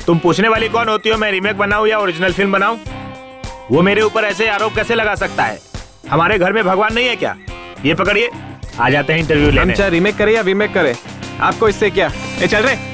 तुम पूछने वाली कौन होती हो मैं रीमेक बनाऊं या ओरिजिनल फिल्म बनाऊं? वो मेरे ऊपर ऐसे आरोप कैसे लगा सकता है? हमारे घर में भगवान नहीं है क्या? ये पकड़िए, आ जाते हैं इंटरव्यू लेने। हम चाहे रीमेक करें या वीमेक करें, आपको इससे क्या? ए चल रहे।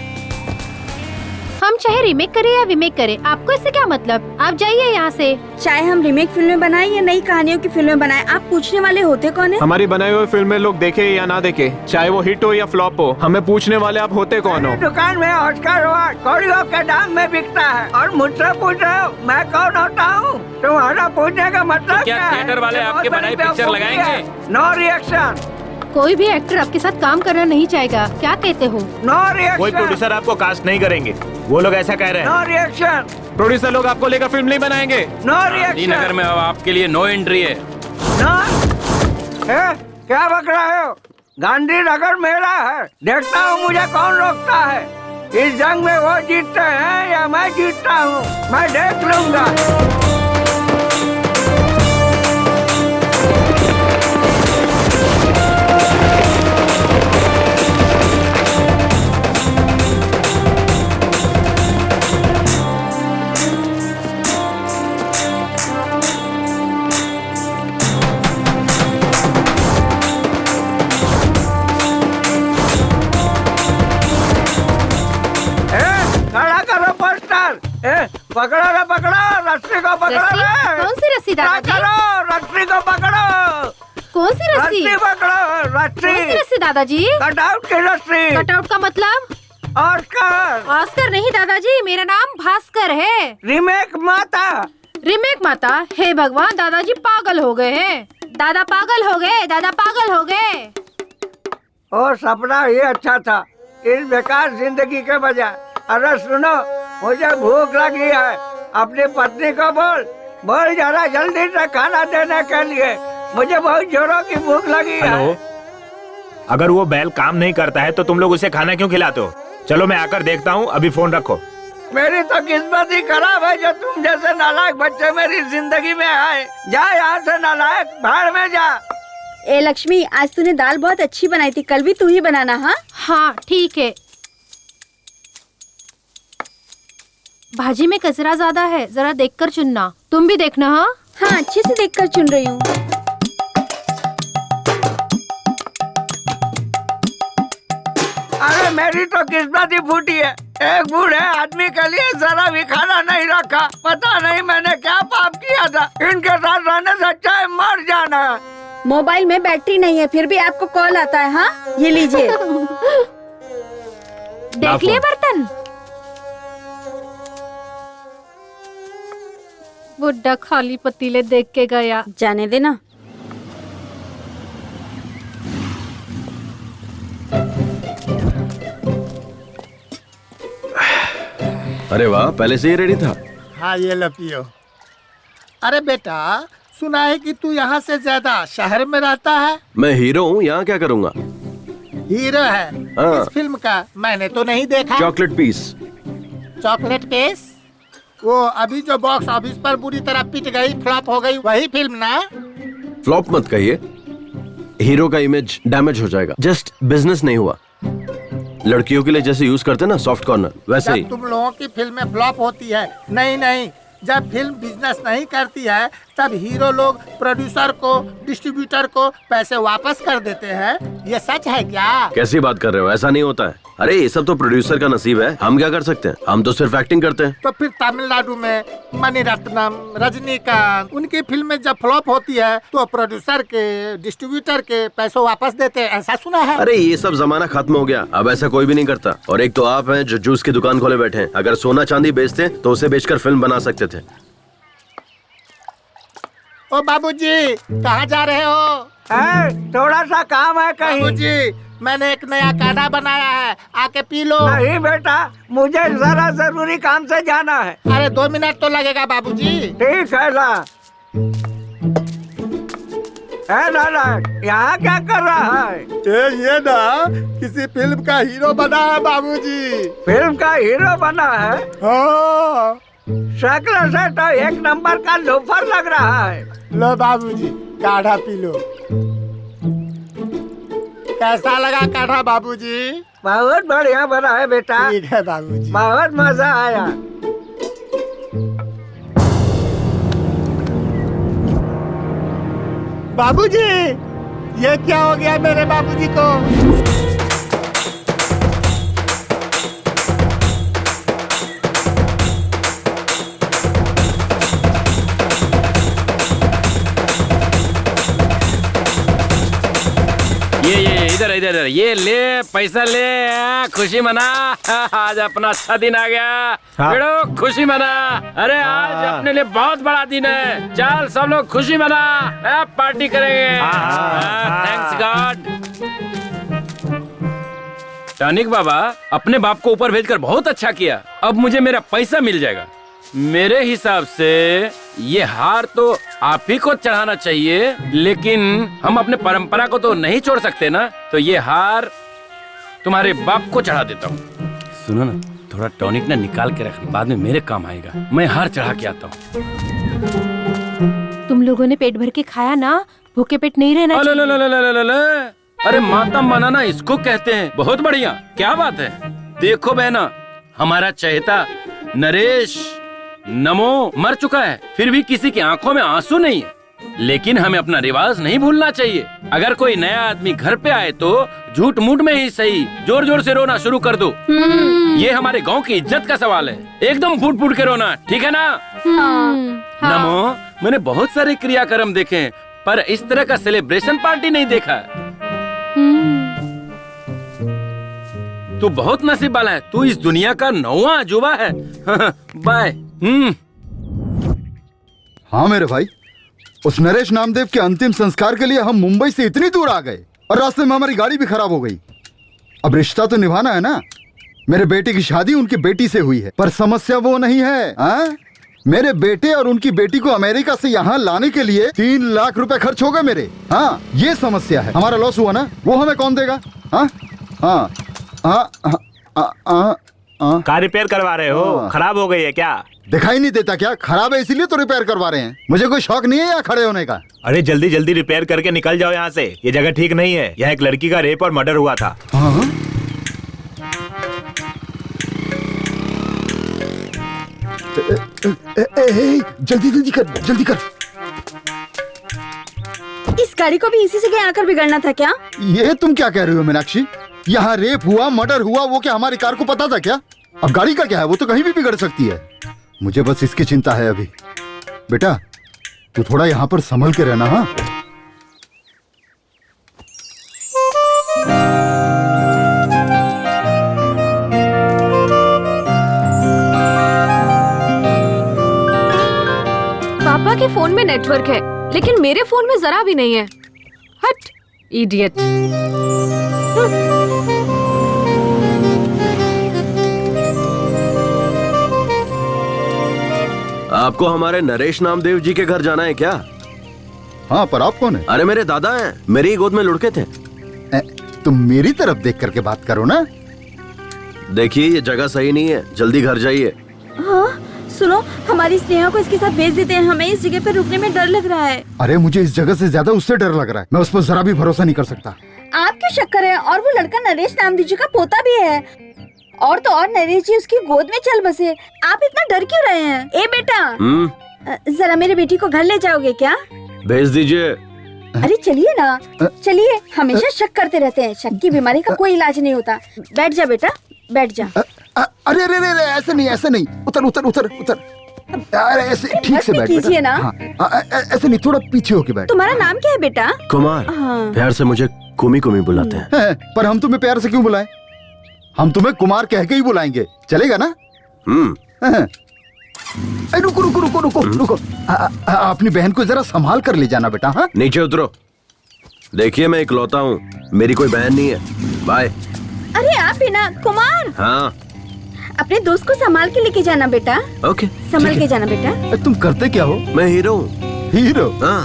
हम चाहे रीमेक करें या वीमेक करें, आपको इससे क्या मतलब? आप जाइए यहाँ से। चाहे हम रीमेक फिल्में बनाए या नई कहानियों की फिल्में बनाए, आप पूछने वाले होते कौन है? हमारी बनाई हुई फिल्में लोग देखे या ना देखे, चाहे वो हिट हो या फ्लॉप हो, हमें पूछने वाले आप होते कौन हो? दुकान में ऑस्कर अवार्ड कौड़ियों के दाम में बिकता है और मुझसे पूछ रहे हो मैं कौन होता हूँ? तुम्हारा पूछने का मतलब तो क्या है? थिएटर वाले ये आपके बहुत बनाई बड़ी पिक्चर बेवकूफी लगाएंगे? है। No reaction. कोई भी एक्टर आपके साथ काम करना नहीं चाहेगा, क्या कहते हो? नो कोई रिएक्शन। प्रोड्यूसर आपको कास्ट नहीं करेंगे, वो लोग ऐसा कह रहे हैं। No reaction. प्रोड्यूसर लोग आपको लेकर फिल्म नहीं बनाएंगे। No Gandhinagar reaction. में अब आपके लिए नो एंट्री है। नो। क्या बक रहे हो? गांधीनगर मेरा है, देखता हूँ मुझे कौन रोकता है। इस जंग में वो जीतते हैं या मैं जीतता हूँ, मैं देख लूंगा। खड़ा करो पोस्टर। पकड़ो रे, पकड़ो रस्सी को, पकड़ो रस्सी? रे। कौन सी रस्सी दादाजी? करो रस्सी को, पकड़ो कौन सी रस्सी? रस्सी पकड़ो, कौन सी रस्सी। रस्सी दादाजी? कटआउट की रस्सी। कटआउट का मतलब? ऑस्कर। ऑस्कर नहीं दादाजी, मेरा नाम भास्कर है। रीमेक माता। रीमेक माता? हे भगवान, दादाजी पागल हो गए हैं। दादा पागल हो गए, दादा पागल हो गए। ओ सपना ही अच्छा था इस बेकार जिंदगी के बजाय। अरे सुनो, मुझे भूख लगी है। अपनी पत्नी को बोल, बोल जरा जल्दी से खाना देने के लिए, मुझे बहुत जोरों की भूख लगी है। हेलो, अगर वो बैल काम नहीं करता है तो तुम लोग उसे खाना क्यों खिलाते हो? चलो मैं आकर देखता हूँ, अभी फोन रखो। मेरी तो किस्मत ही खराब है जो तुम जैसे नालायक बच्चे मेरी जिंदगी में आए। जा यहाँ से नालायक, भाड़ में जा। ए लक्ष्मी, आज तूने दाल बहुत अच्छी बनाई थी, कल भी तू ही बनाना। हाँ हाँ ठीक है। भाजी में कचरा ज्यादा है, जरा देखकर चुनना। तुम भी देखना। हाँ हाँ, अच्छे से देखकर चुन रही हूँ। अरे मेरी तो किस्मत ही फूटी है। एक बूढ़े आदमी के लिए जरा भी खाना नहीं रखा। पता नहीं मैंने क्या पाप किया था। इनके साथ रहने से अच्छा है मर जाना। मोबाइल में बैटरी नहीं है, फिर भी आपको कॉल आता है। हाँ ये लीजिए। देख लिए बर्तन? बुड्ढा खाली पतीले देख के गया। जाने देना। अरे वाह, पहले से ही रेडी था। हाँ ये लो पियो। अरे बेटा, सुना है कि तू यहाँ से ज्यादा शहर में रहता है। मैं हीरो हूँ, यहाँ क्या करूँगा? हीरो है हाँ। इस फिल्म का? मैंने तो नहीं देखा। Chocolate piece. Chocolate piece? वो अभी जो बॉक्स ऑफिस पर बुरी तरह पिट गई, फ्लॉप हो गई, वही फिल्म ना? फ्लॉप मत कहिए, हीरो का इमेज डैमेज हो जाएगा। जस्ट बिजनेस नहीं हुआ। लड़कियों के लिए जैसे यूज करते ना सॉफ्ट कॉर्नर, वैसे ही। जब तुम लोगों की फिल्में फ्लॉप होती है, नहीं, जब फिल्म बिजनेस नहीं करती है तब हीरो लोग प्रोड्यूसर को, डिस्ट्रीब्यूटर को पैसे वापस कर देते हैं। ये सच है क्या? कैसी बात कर रहे हो? ऐसा नहीं होता है। अरे ये सब तो प्रोड्यूसर का नसीब है, हम क्या कर सकते हैं? हम तो सिर्फ एक्टिंग करते हैं। तो फिर तमिलनाडु में मणिरत्नम, रजनीकांत, उनकी फिल्में जब फ्लॉप होती है तो प्रोड्यूसर के, डिस्ट्रीब्यूटर के पैसे वापस देते हैं, ऐसा सुना है। अरे ये सब जमाना खत्म हो गया, अब ऐसा कोई भी नहीं करता। और एक तो आप हैं जो जूस की दुकान खोले बैठे हैं। अगर सोना चांदी बेचते तो उसे बेचकर फिल्म बना सकते थे। ओ बाबूजी, कहाँ जा रहे हो? थोड़ा सा काम है कहीं। बाबूजी, मैंने एक नया काढ़ा बनाया है, आके पी लो। नहीं बेटा, मुझे जरा जरूरी काम से जाना है। अरे 2 मिनट तो लगेगा बाबूजी। ठीक है ला। लाला, यहाँ क्या कर रहा है? ये ना किसी फिल्म का हीरो बना है बाबूजी। फिल्म का हीरो बना है? हाँ। शक्ल से तो एक नंबर का लोफर लग रहा है। लो बाबूजी, काढ़ा पी लो। कैसा लगा काढ़ा बाबूजी? बहुत बढ़िया बना है बेटा। ठीक है बाबूजी। बहुत मजा आया। बाबूजी, ये क्या हो गया मेरे बाबूजी को? ये इधर इधर इधर, ये ले पैसा ले, खुशी मना। आज अपना अच्छा दिन आ गया। हाँ। बेड़ो खुशी मना। अरे आज अपने लिए बहुत बड़ा दिन है। चल सब लोग खुशी मना, पार्टी करेंगे। Thanks God. टॉनिक बाबा, अपने बाप को ऊपर भेजकर बहुत अच्छा किया। अब मुझे मेरा पैसा मिल जाएगा। मेरे हिसाब से ये हार तो आप ही को चढ़ाना चाहिए, लेकिन हम अपने परंपरा को तो नहीं छोड़ सकते ना। तो ये हार तुम्हारे बाप को चढ़ा देता हूँ। सुनो ना, थोड़ा टॉनिक ना निकाल के रखना, बाद में मेरे काम आएगा। मैं हार चढ़ा के आता हूँ। तुम लोगों ने पेट भर के खाया ना, भूखे पेट नहीं रहना चाहिए। अरे माता मनाना इसको कहते हैं। बहुत बढ़िया, क्या बात है। देखो बहना, हमारा चहेता नरेश नमो मर चुका है, फिर भी किसी की आंखों में आंसू नहीं है। लेकिन हमें अपना रिवाज नहीं भूलना चाहिए। अगर कोई नया आदमी घर पे आए तो झूठ मूठ में ही सही जोर जोर से रोना शुरू कर दो। ये हमारे गांव की इज्जत का सवाल है। एकदम फूट फूट के रोना, ठीक है ना? नमो, मैंने बहुत सारे क्रियाक्रम देखे हैं, पर इस तरह का सेलिब्रेशन पार्टी नहीं देखा। तू बहुत नसीब वाला है। तू इस दुनिया का 9वां अजूबा है। बाय। हाँ मेरे भाई, उस नरेश नामदेव के अंतिम संस्कार के लिए हम मुंबई से इतनी दूर आ गए और रास्ते में हमारी गाड़ी भी खराब हो गई। अब रिश्ता तो निभाना है ना। मेरे बेटे की शादी उनकी बेटी से हुई है, पर समस्या वो नहीं है। मेरे बेटे और उनकी बेटी को अमेरिका से यहाँ लाने के लिए 3 लाख रुपए खर्च हो गए मेरे। हाँ, ये समस्या है। हमारा लॉस हुआ ना, वो हमें कौन देगा? हाँ हाँ हाँ। कार रिपेयर करवा रहे हो? खराब हो गई है क्या? दिखाई नहीं देता क्या? खराब है इसीलिए तो रिपेयर करवा रहे हैं। मुझे कोई शौक नहीं है यहाँ खड़े होने का। अरे जल्दी जल्दी रिपेयर करके निकल जाओ यहाँ से। ये जगह ठीक नहीं है। यहाँ एक लड़की का रेप और मर्डर हुआ था। हाँ? जल्दी जल्दी कर, जल्दी कर। इस गाड़ी को भी इसी जगह आकर बिगड़ना था क्या? ये तुम क्या कह रही हो मीनाक्षी? यहाँ रेप हुआ, मर्डर हुआ, वो क्या हमारी कार को पता था क्या? अब गाड़ी का क्या है, वो तो कहीं भी बिगड़ सकती है। मुझे बस इसकी चिंता है अभी। बेटा तू थोड़ा यहाँ पर संभल के रहना। हाँ, पापा के फोन में नेटवर्क है, लेकिन मेरे फोन में जरा भी नहीं है। हट, इडियट। आपको हमारे नरेश नामदेव जी के घर जाना है क्या? हाँ, पर आप कौन है? अरे मेरे दादा हैं, मेरी ही गोद में लुढ़के थे। तुम मेरी तरफ देख करके बात करो ना। देखिए ये जगह सही नहीं है, जल्दी घर जाइए। हाँ सुनो, हमारी स्नेहा को इसके साथ भेज देते हैं। हमें इस जगह पे रुकने में डर लग रहा है। अरे मुझे इस जगह से ज्यादा उससे डर लग रहा है। मैं उस पर जरा भी भरोसा नहीं कर सकता। आप क्यों शक कर रहे हैं? और वो लड़का नरेश नामदेव जी का पोता भी है। और तो और नरेश जी उसकी गोद में चल बसे। आप इतना डर क्यों रहे हैं? ए बेटा, जरा मेरे बेटी को घर ले जाओगे क्या? भेज दीजिए। अरे चलिए ना, चलिए। हमेशा शक करते रहते हैं। शक की बीमारी का कोई इलाज नहीं होता। बैठ जा बेटा, बैठ जा। अरे अरे अरे, ऐसे नहीं, ऐसे नहीं। उतर उतर उतर उतर। अरे ऐसे ठीक से बैठ कीजिए ना। ऐसे नहीं, थोड़ा पीछे होके बैठ। तुम्हारा नाम क्या है बेटा? कुमार। प्यार से मुझे कुमी कुमी बुलाते हैं। पर हम तुम्हें प्यार से क्यों बुलाएं? हम तुम्हें कुमार कह के ही बुलाएंगे, चलेगा ना? रुको रुको रुको रुको रुको। अपनी बहन को जरा संभाल कर ले जाना बेटा। हाँ, नीचे उतरो। देखिए मैं इकलौता हूँ, मेरी कोई बहन नहीं है। बाय। अरे आप भी ना कुमार। हाँ, अपने दोस्त को संभाल के लेके जाना बेटा। ओके, संभाल के जाना बेटा। तुम करते क्या हो? मैं हीरो हूँ। हीरो? हाँ।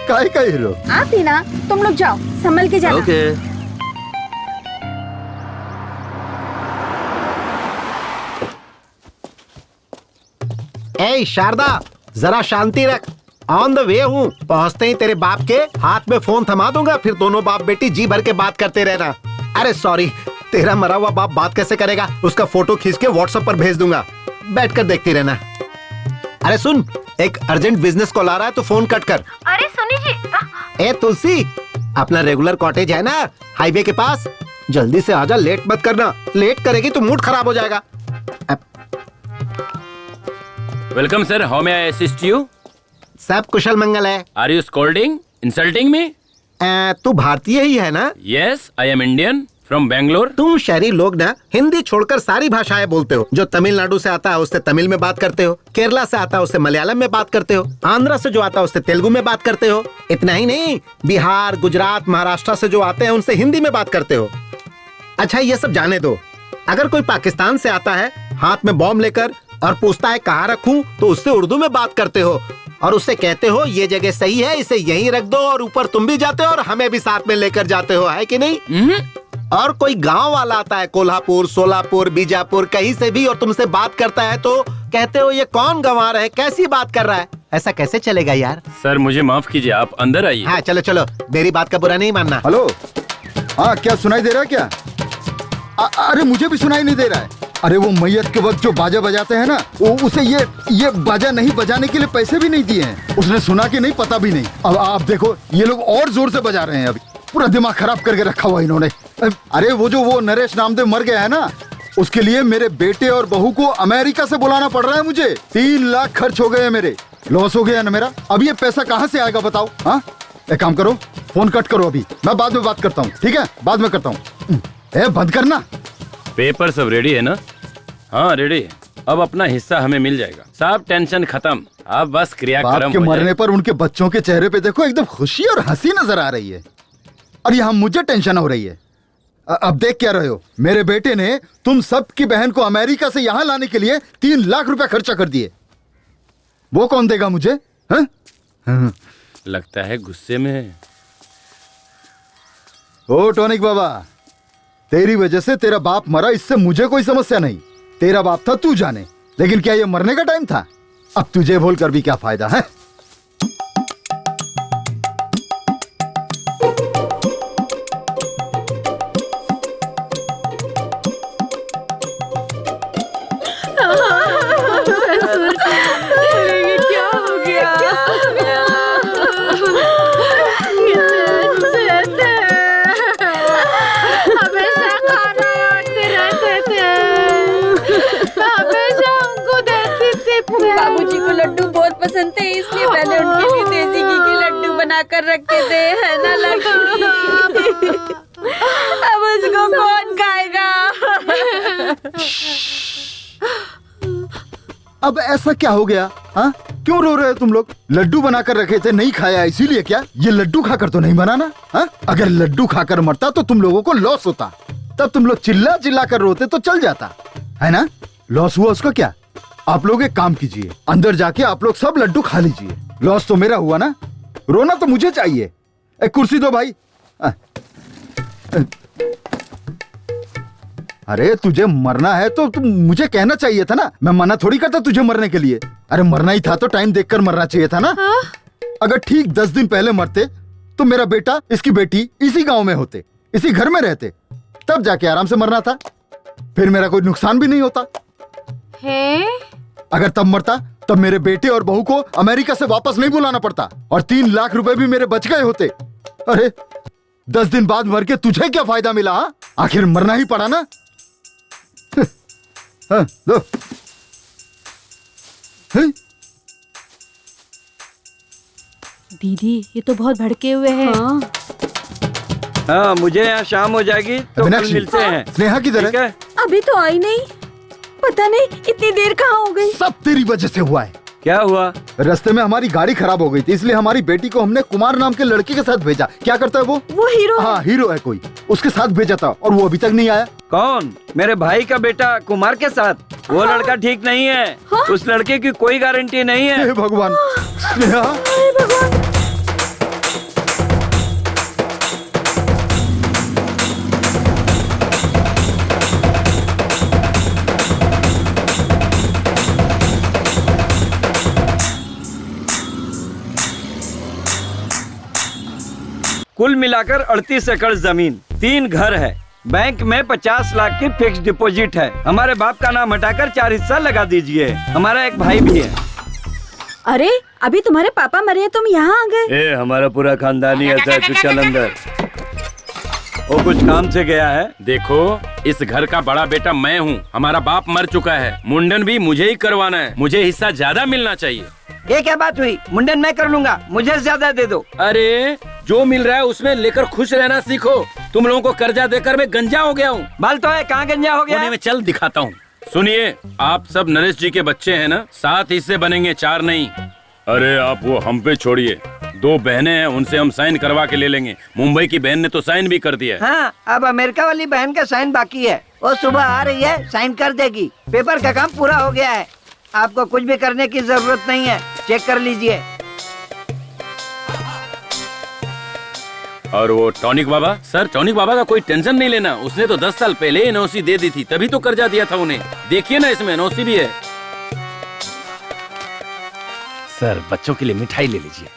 काय का हीरो? आप भी ना, तुम लोग जाओ, संभल के जाना। ओके। ए शारदा, जरा शांति रख। ऑन द वे हूँ। पहुँचते ही तेरे बाप के हाथ में फोन थमा दूंगा, फिर दोनों बाप बेटी जी भर के बात करते रहना। अरे सॉरी, तेरा मरा हुआ बाप बात कैसे करेगा? उसका फोटो खींच के व्हाट्सएप पर भेज दूंगा, बैठकर देखती रहना। अरे सुन, एक अर्जेंट बिजनेस कॉल आ रहा है तो फोन कट कर। अरे सुनी जी। ए तुलसी, अपना रेगुलर कॉटेज है ना हाईवे के पास, जल्दी से आजा, लेट मत करना। लेट करेगी तो मूड खराब हो जाएगा। Welcome sir, how may I assist you? सब कुशल मंगल है। Are you scolding, insulting me? तू भारतीय ही है ना? Yes, I am Indian from Bangalore. तुम शहरी लोग ना हिंदी छोड़कर सारी भाषाएं बोलते हो। जो तमिलनाडु से आता है उससे तमिल में बात करते हो, केरला से आता है उससे मलयालम में बात करते हो, आंध्र से जो आता है उससे तेलुगु में बात करते हो। इतना ही नहीं, बिहार, गुजरात, महाराष्ट्र से जो आते हैं उनसे हिंदी में बात करते हो। अच्छा ये सब जाने दो, अगर कोई पाकिस्तान से आता है हाथ में बॉम्ब लेकर और पूछता है कहाँ रखूं, तो उससे उर्दू में बात करते हो और उससे कहते हो ये जगह सही है, इसे यहीं रख दो, और ऊपर तुम भी जाते हो और हमें भी साथ में लेकर जाते हो, है कि नहीं? और कोई गांव वाला आता है कोल्हापुर, सोलापुर, बीजापुर, कहीं से भी, और तुमसे बात करता है तो कहते हो ये कौन गंवार है, कैसी बात कर रहा है। ऐसा कैसे चलेगा यार? सर मुझे माफ कीजिए, आप अंदर आइए। हाँ चलो चलो, मेरी बात का बुरा नहीं मानना। हेलो, हाँ क्या सुनाई दे रहा है क्या? अरे मुझे भी सुनाई नहीं दे रहा है। अरे वो मैयत के वक्त जो बाजा बजाते हैं ना, उसे ये बाजा नहीं बजाने के लिए पैसे भी नहीं दिए हैं। उसने सुना कि नहीं पता भी नहीं। अब आप देखो ये लोग और जोर से बजा रहे हैं, अभी पूरा दिमाग खराब करके रखा हुआ इन्होंने। अरे वो नरेश नामदेव मर गया है ना, उसके लिए मेरे बेटे और बहू को अमेरिका से बुलाना पड़ रहा है मुझे। 3 लाख खर्च हो गए मेरे, लॉस हो गया ना मेरा। अब ये पैसा कहाँ से आएगा बताओ? हाँ एक काम करो, फोन कट करो अभी, मैं बाद में बात करता हूँ, ठीक है? बाद में करता हूँ। बंद करना। पेपर सब रेडी है ना? हाँ रेडी है। अब अपना हिस्सा हमें मिल जाएगा। सब टेंशन खत्म, अब बस क्रियाक्रम बाप के मरने पर उनके बच्चों के चेहरे पे देखो एकदम खुशी और हंसी नजर आ रही है, और यहाँ मुझे टेंशन हो रही है। अब देख क्या रहे हो, मेरे बेटे ने तुम सब की बहन को अमेरिका से यहाँ लाने के लिए 3 लाख रुपए खर्चा कर दिए। वो कौन देगा मुझे? हाँ? लगता है गुस्से में है। ओ टॉनिक बाबा, तेरी वजह से तेरा बाप मरा, इससे मुझे कोई समस्या नहीं। तेरा बाप था तू जाने, लेकिन क्या ये मरने का टाइम था? अब तुझे बोल कर भी क्या फायदा है? क्या हो गया? हमेशा खाना आते रहते थे, हमेशा उनको देती थी। बाबूजी को लड्डू बहुत पसंद थे, इसलिए पहले उनके लिए देसी घी के लड्डू बनाकर रखे थे, है ना लक्ष्मी? अब उसको कौन खाएगा? अब ऐसा क्या हो गया? हाँ क्यों रो रहे हो तुम लोग? लड्डू बनाकर रखे थे, नहीं खाया इसीलिए क्या? ये लड्डू खाकर तो नहीं बनाना। हाँ अगर लड्डू खाकर मरता तो तुम लोगों को लॉस होता, तब तुम लोग चिल्ला चिल्ला कर रोते तो चल जाता, है ना? लॉस हुआ उसको क्या? आप लोग एक काम कीजिए, अंदर जाके आप लोग सब लड्डू खा लीजिए। लॉस तो मेरा हुआ ना, रोना तो मुझे चाहिए। एक कुर्सी दो भाई। अरे तुझे मरना है तो तुम मुझे कहना चाहिए था ना, मैं मना थोड़ी करता तुझे मरने के लिए। अरे मरना ही था तो टाइम देखकर मरना चाहिए था ना। अगर ठीक 10 दिन पहले मरते तो मेरा बेटा, इसकी बेटी इसी गांव में होते, इसी घर में रहते, तब जाके आराम से मरना था, फिर मेरा कोई नुकसान भी नहीं होता है? अगर तब मरता तब मेरे बेटे और बहू को अमेरिका से वापस नहीं बुलाना पड़ता, और 3 लाख रुपए भी मेरे बच गए होते। अरे 10 दिन बाद मर के तुझे क्या फायदा मिला? आखिर मरना ही पड़ा ना। हाँ, लो। दीदी ये तो बहुत भड़के हुए हैं। हाँ मुझे यहाँ शाम हो जाएगी तो कल मिलते हैं। स्नेहा किधर है? अभी तो आई नहीं, पता नहीं इतनी देर कहाँ हो गई। सब तेरी वजह से हुआ है। क्या हुआ? रास्ते में हमारी गाड़ी खराब हो गई थी, इसलिए हमारी बेटी को हमने कुमार नाम के लड़के के साथ भेजा। क्या करता है वो? हीरो है। हाँ हीरो है कोई, उसके साथ भेजा था और वो अभी तक नहीं आया। कौन? मेरे भाई का बेटा कुमार के साथ? वो लड़का ठीक नहीं है। उस लड़के की कोई गारंटी नहीं है। हे भगवान। स्नेहा, कुल मिलाकर 38 एकड़ जमीन, 3 घर है, बैंक में 50 लाख की फिक्स डिपॉजिट है। हमारे बाप का नाम हटाकर 4 हिस्सा लगा दीजिए। हमारा एक भाई भी है। अरे अभी तुम्हारे पापा मरे, तुम यहाँ आ गए? हमारा पूरा खानदानी ऐसा है, तू चल अंदर। वो कुछ काम से गया है। देखो इस घर का बड़ा बेटा मैं हूँ, हमारा बाप मर चुका है, मुंडन भी मुझे ही करवाना है, मुझे हिस्सा ज्यादा मिलना चाहिए। ये क्या बात हुई? मुंडन मैं कर लूंगा, मुझे ज्यादा दे दो। अरे जो मिल रहा है उसमें लेकर खुश रहना सीखो। तुम लोगों को कर्जा देकर मैं गंजा हो गया हूँ। बाल तो है, कहाँ गंजा हो गया? में चल दिखाता हूँ। सुनिए, आप सब नरेश जी के बच्चे हैं ना, 7 हिस्से बनेंगे, 4 नहीं। अरे आप वो हम पे छोड़िए, 2 बहनें हैं, उनसे हम साइन करवा के ले लेंगे। मुंबई की बहन ने तो साइन भी कर दिया है। हाँ, अब अमेरिका वाली बहन का साइन बाकी है। वो सुबह आ रही है, साइन कर देगी। पेपर का काम पूरा हो गया है। आपको कुछ भी करने की जरूरत नहीं है, चेक कर लीजिए। और वो टॉनिक बाबा, सर टॉनिक बाबा का कोई टेंशन नहीं लेना, उसने तो 10 साल पहले एनओसी दे दी थी, तभी तो कर्जा दिया था उन्हें। देखिए ना, इसमें एनओसी भी है। सर बच्चों के लिए मिठाई ले लीजिए।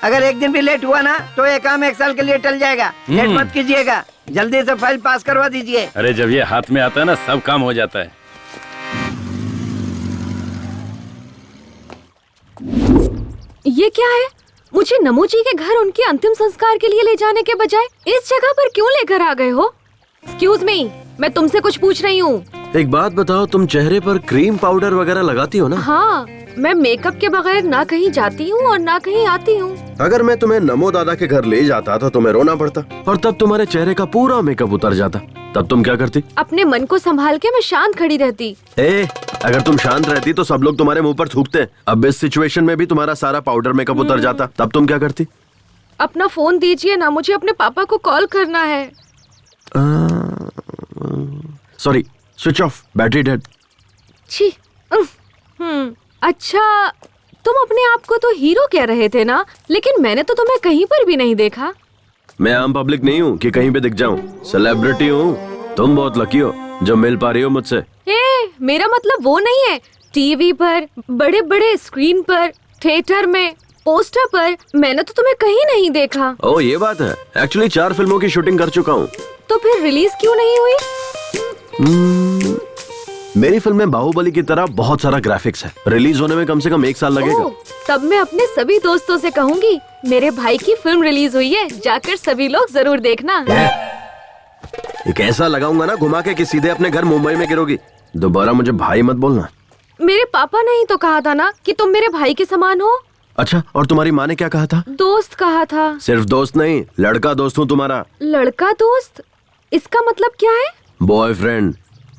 अगर एक दिन भी लेट हुआ ना तो ये काम 1 साल के लिए टल जाएगा। लेट मत कीजिएगा, जल्दी से फाइल पास करवा दीजिए। अरे जब ये हाथ में आता है ना, सब काम हो जाता है। ये क्या है? मुझे नमो जी के घर उनके अंतिम संस्कार के लिए ले जाने के बजाय इस जगह पर क्यों लेकर आ गए हो? एक्सक्यूज मी, मैं तुमसे कुछ पूछ रही हूँ। एक बात बताओ, तुम चेहरे पर क्रीम पाउडर वगैरह लगाती हो ना? हाँ, मैं मेकअप के बगैर ना कहीं जाती हूँ और ना कहीं आती हूँ। अगर मैं तुम्हें नमो दादा के घर ले जाता तो तुम्हें रोना पड़ता और तब तुम्हारे चेहरे का पूरा मेकअप उतर जाता, तब तुम क्या करती? अपने मन को संभाल के मैं शांत खड़ी रहती। अगर तुम शांत रहती तो सब लोग तुम्हारे मुंह पर थूकते। अब इस सिचुएशन में भी तुम्हारा सारा पाउडर मेकअप उतर जाता, तब तुम क्या करती? अपना फोन दीजिए ना, मुझे अपने पापा को कॉल करना है। Sorry, switch off, battery dead. छी। अच्छा, तुम अपने आप को तो हीरो कह रहे थे ना, लेकिन मैंने तो तुम्हें कहीं पर भी नहीं देखा। मैं आम पब्लिक नहीं हूँ कि कहीं पे दिख जाऊँ, सेलिब्रिटी हूँ। तुम बहुत लकी हो जो मिल पा रही हो मुझसे। मेरा मतलब वो नहीं है। टीवी पर, बड़े बड़े स्क्रीन पर, थिएटर में, पोस्टर पर मैंने तो तुम्हें कहीं नहीं देखा। ओह, ये बात है। एक्चुअली 4 फिल्मों की शूटिंग कर चुका हूँ। तो फिर रिलीज क्यों नहीं हुई? मेरी फिल्म में बाहुबली की तरह बहुत सारा ग्राफिक्स है। रिलीज होने में कम से कम 1 साल लगेगा। तब मैं अपने सभी दोस्तों से कहूँगी, मेरे भाई की फिल्म रिलीज हुई है, जाकर सभी लोग जरूर देखना। एक ऐसा लगाऊंगा ना घुमा के कि सीधे अपने घर मुंबई में गिरोगी। दोबारा मुझे भाई मत बोलना। मेरे पापा ने ही तो कहा था ना कि तुम मेरे भाई के समान हो। अच्छा, और तुम्हारी माँ ने क्या कहा था? दोस्त कहा था। सिर्फ दोस्त नहीं, लड़का दोस्त हूँ तुम्हारा। लड़का दोस्त? इसका मतलब क्या है? बॉयफ्रेंड।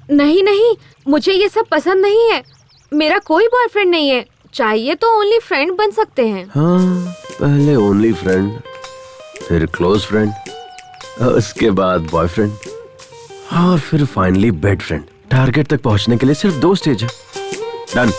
नहीं नहीं, मुझे ये सब पसंद नहीं है। मेरा कोई बॉयफ्रेंड नहीं है। चाहिए तो ओनली फ्रेंड बन सकते हैं। हाँ, पहले ओनली फ्रेंड, फिर क्लोज फ्रेंड, उसके बाद बॉयफ्रेंड, और फिर फाइनली बेड फ्रेंड। टारगेट तक पहुंचने के लिए सिर्फ 2 स्टेज है। डन।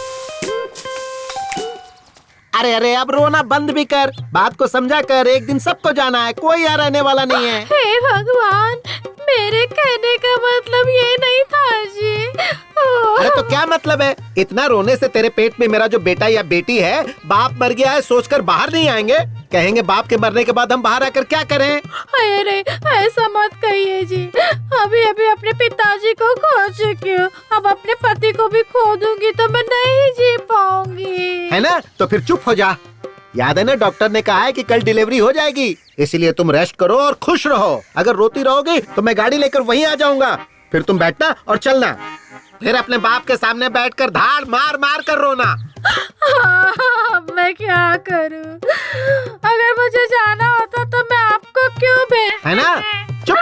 अरे अरे, अब रोना बंद भी कर, बात को समझा कर। एक दिन सबको जाना है, कोई यहाँ रहने वाला नहीं है। हे भगवान, मेरे कहने का मतलब ये नहीं था जी। अरे तो क्या मतलब है? इतना रोने से तेरे पेट में मेरा जो बेटा या बेटी है, बाप मर गया है सोचकर बाहर नहीं आएंगे? कहेंगे बाप के मरने के बाद हम बाहर आकर क्या करें? अरे ऐसा मत कहिए जी। अभी अभी अपने पिताजी को खो चुकी हूँ, अब अपने पति को भी खो दूंगी तो मैं नहीं जी पाऊंगी। है ना? तो फिर चुप हो जा। याद है ना, डॉक्टर ने कहा है कि कल डिलीवरी हो जाएगी, इसलिए तुम रेस्ट करो और खुश रहो। अगर रोती रहोगी तो मैं गाड़ी लेकर वहीं आ जाऊंगा, फिर तुम बैठना और चलना, फिर अपने बाप के सामने बैठकर धाड़ मार मार कर रोना। मैं क्या करूं? अगर मुझे जाना होता तो मैं आपको क्यों है ना? चुप।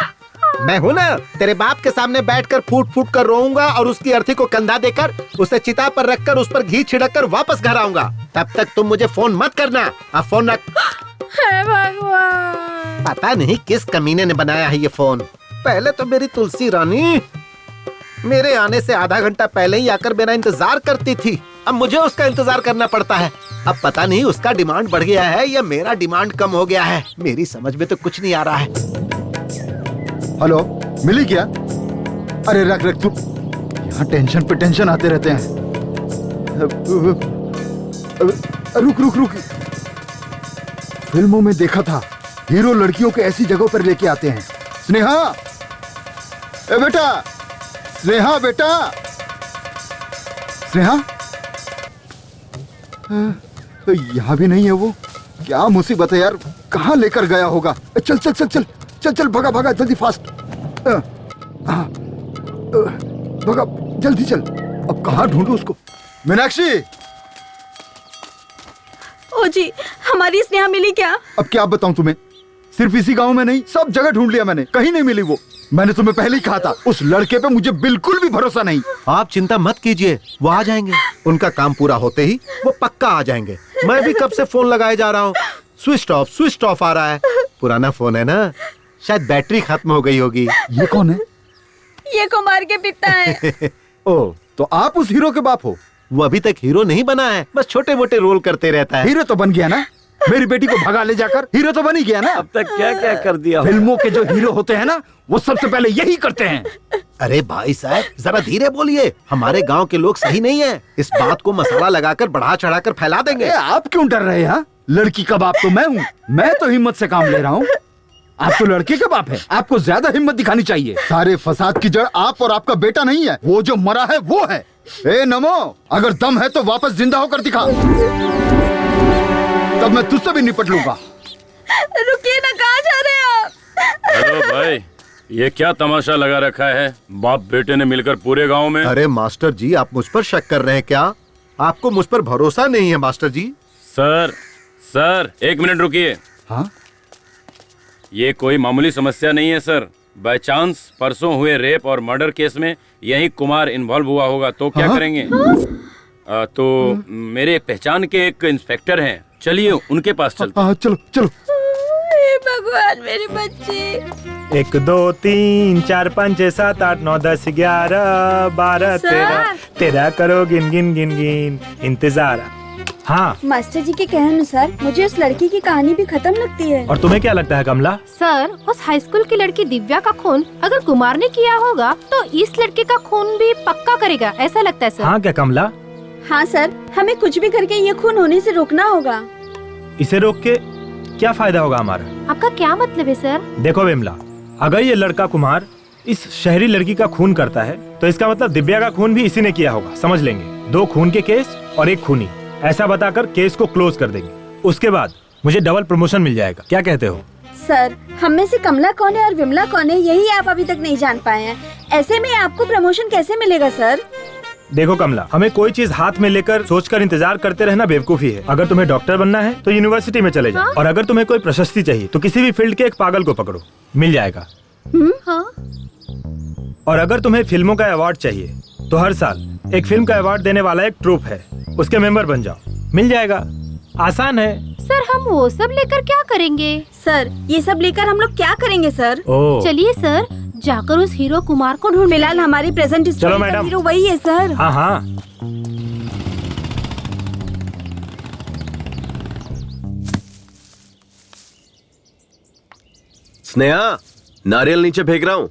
मैं हूँ ना, तेरे बाप के सामने बैठकर फूट फूट कर रोऊंगा और उसकी अर्थी को कंधा देकर उसे चिता पर रखकर उस पर घी छिड़क कर वापस घर आऊंगा। तब तक तुम मुझे फोन मत करना। अब फोन रख। हे भगवान, पता नहीं किस कमीने ने बनाया है ये फोन। पहले तो मेरी तुलसी रानी मेरे आने से आधा घंटा पहले ही आकर मेरा इंतजार करती थी, अब मुझे उसका इंतजार करना पड़ता है। अब पता नहीं उसका डिमांड बढ़ गया है या मेरा डिमांड कम हो गया है, मेरी समझ में तो कुछ नहीं आ रहा है। हेलो, मिली क्या? अरे रख रख तू, यहाँ टेंशन पे टेंशन आते रहते हैं। रुक रुक रुक, फिल्मों में देखा था हीरो लड़कियों को ऐसी जगहों पर लेके आते हैं। स्नेहा, ए बेटा, स्नेहा बेटा, स्नेहा, यहाँ भी नहीं है वो। क्या मुसीबत है यार, कहाँ लेकर गया होगा? चल चल चल चल चल चल, भगा भगा जल्दी, फास्ट भगा जल्दी चल। अब कहाँ ढूंढूं उसको? मीनाक्षी! ओ जी, हमारी स्नेहा मिली क्या? अब क्या बताऊं तुम्हें, सिर्फ इसी गांव में नहीं, सब जगह ढूंढ लिया मैंने, कहीं नहीं मिली वो। मैंने तुम्हें पहले ही कहा था, उस लड़के पे मुझे बिल्कुल भी भरोसा नहीं। आप चिंता मत कीजिए, वो आ जाएंगे। उनका काम पूरा होते ही वो पक्का आ जाएंगे। मैं भी कब से फोन लगाए जा रहा हूँ, स्विच ऑफ आ रहा है। पुराना फोन है ना, शायद बैटरी खत्म हो गई होगी। ये कौन है? ये कुमार के पिता है। ओ, तो आप उस हीरो के बाप हो? वो अभी तक हीरो नहीं बना है, बस छोटे मोटे रोल करते रहता है। हीरो तो बन गया ना, मेरी बेटी को भगा ले जाकर हीरो तो बन ही गया ना। अब तक क्या क्या कर दिया। फिल्मों के जो हीरो होते हैं ना, वो सबसे पहले यही करते हैं। अरे भाई साहब, जरा धीरे बोलिए, हमारे गांव के लोग सही नहीं है। इस बात को मसाला लगाकर बढ़ा चढ़ाकर फैला देंगे। आप क्यों डर रहे हैं? लड़की का बाप तो मैं हूँ, मैं तो हिम्मत से काम ले रहा हूँ। आप तो लड़के का बाप है, आपको ज्यादा हिम्मत दिखानी चाहिए। सारे फसाद की जड़ आप और आपका बेटा नहीं है, वो जो मरा है वो है। ए नमो, अगर दम है तो वापस जिंदा होकर दिखा, तब मैं तुझसे भी निपट लूंगा। रुकिए ना, कहाँ जा रहे हैं आप? हेलो भाई, ये क्या तमाशा लगा रखा है? बाप बेटे ने मिलकर पूरे गांव में। अरे मास्टर जी, आप मुझ पर शक कर रहे हैं क्या? आपको मुझ पर भरोसा नहीं है मास्टर जी? सर 1 मिनट रुकिए। हाँ? ये कोई मामूली समस्या नहीं है सर। बाय चांस परसों हुए रेप और मर्डर केस में यही कुमार इन्वॉल्व हुआ होगा, तो क्या करेंगे? तो मेरे पहचान के एक इंस्पेक्टर हैं, चलिए उनके पास चलते हैं। चलो चलो। भगवान, मेरे बच्चे। 1 2 3 4 5 6 7 8 9 10 11 12 13 करो गिन गिन गिन गिन इंतजार। हाँ मास्टर जी के कहने अनुसार मुझे उस लड़की की कहानी भी खत्म लगती है। और तुम्हें क्या लगता है कमला? सर, उस हाई स्कूल की लड़की दिव्या का खून अगर कुमार ने किया होगा तो इस लड़के का खून भी पक्का करेगा, ऐसा लगता है सर। हाँ क्या कमला? हाँ सर, हमें कुछ भी करके ये खून होने से रोकना होगा। इसे रोक के क्या फायदा होगा हमारा? आपका क्या मतलब है सर? देखो विमला, अगर ये लड़का कुमार इस शहरी लड़की का खून करता है तो इसका मतलब दिव्या का खून भी इसी ने किया होगा, समझ लेंगे। 2 खून के केस और 1 खूनी, ऐसा बताकर केस को क्लोज कर देंगे। उसके बाद मुझे डबल प्रमोशन मिल जाएगा, क्या कहते हो? सर, हम में से कमला कौन है और विमला कौन है, यही आप अभी तक नहीं जान पाए हैं। ऐसे में आपको प्रमोशन कैसे मिलेगा सर? देखो कमला, हमें कोई चीज हाथ में लेकर सोचकर इंतजार करते रहना बेवकूफी है। अगर तुम्हें डॉक्टर बनना है तो यूनिवर्सिटी में चले जाओ। हाँ? और अगर तुम्हें कोई प्रशस्ति चाहिए तो किसी भी फील्ड के एक पागल को पकड़ो, मिल जाएगा। हाँ? और अगर तुम्हें फिल्मों का अवार्ड चाहिए तो हर साल एक फिल्म का अवार्ड देने वाला एक ट्रूप है, उसके मेंबर बन जाओ, मिल जाएगा। आसान है। सर, हम वो सब लेकर क्या करेंगे? सर, ये सब लेकर हम लोग क्या करेंगे सर? चलिए सर, जाकर उस हीरो कुमार को ढूंढ। फिलहाल हमारी प्रेजेंट चलो मैडम, हीरो वही है सर। हाँ हाँ। स्नेहा, नारियल नीचे फेंक रहा हूँ।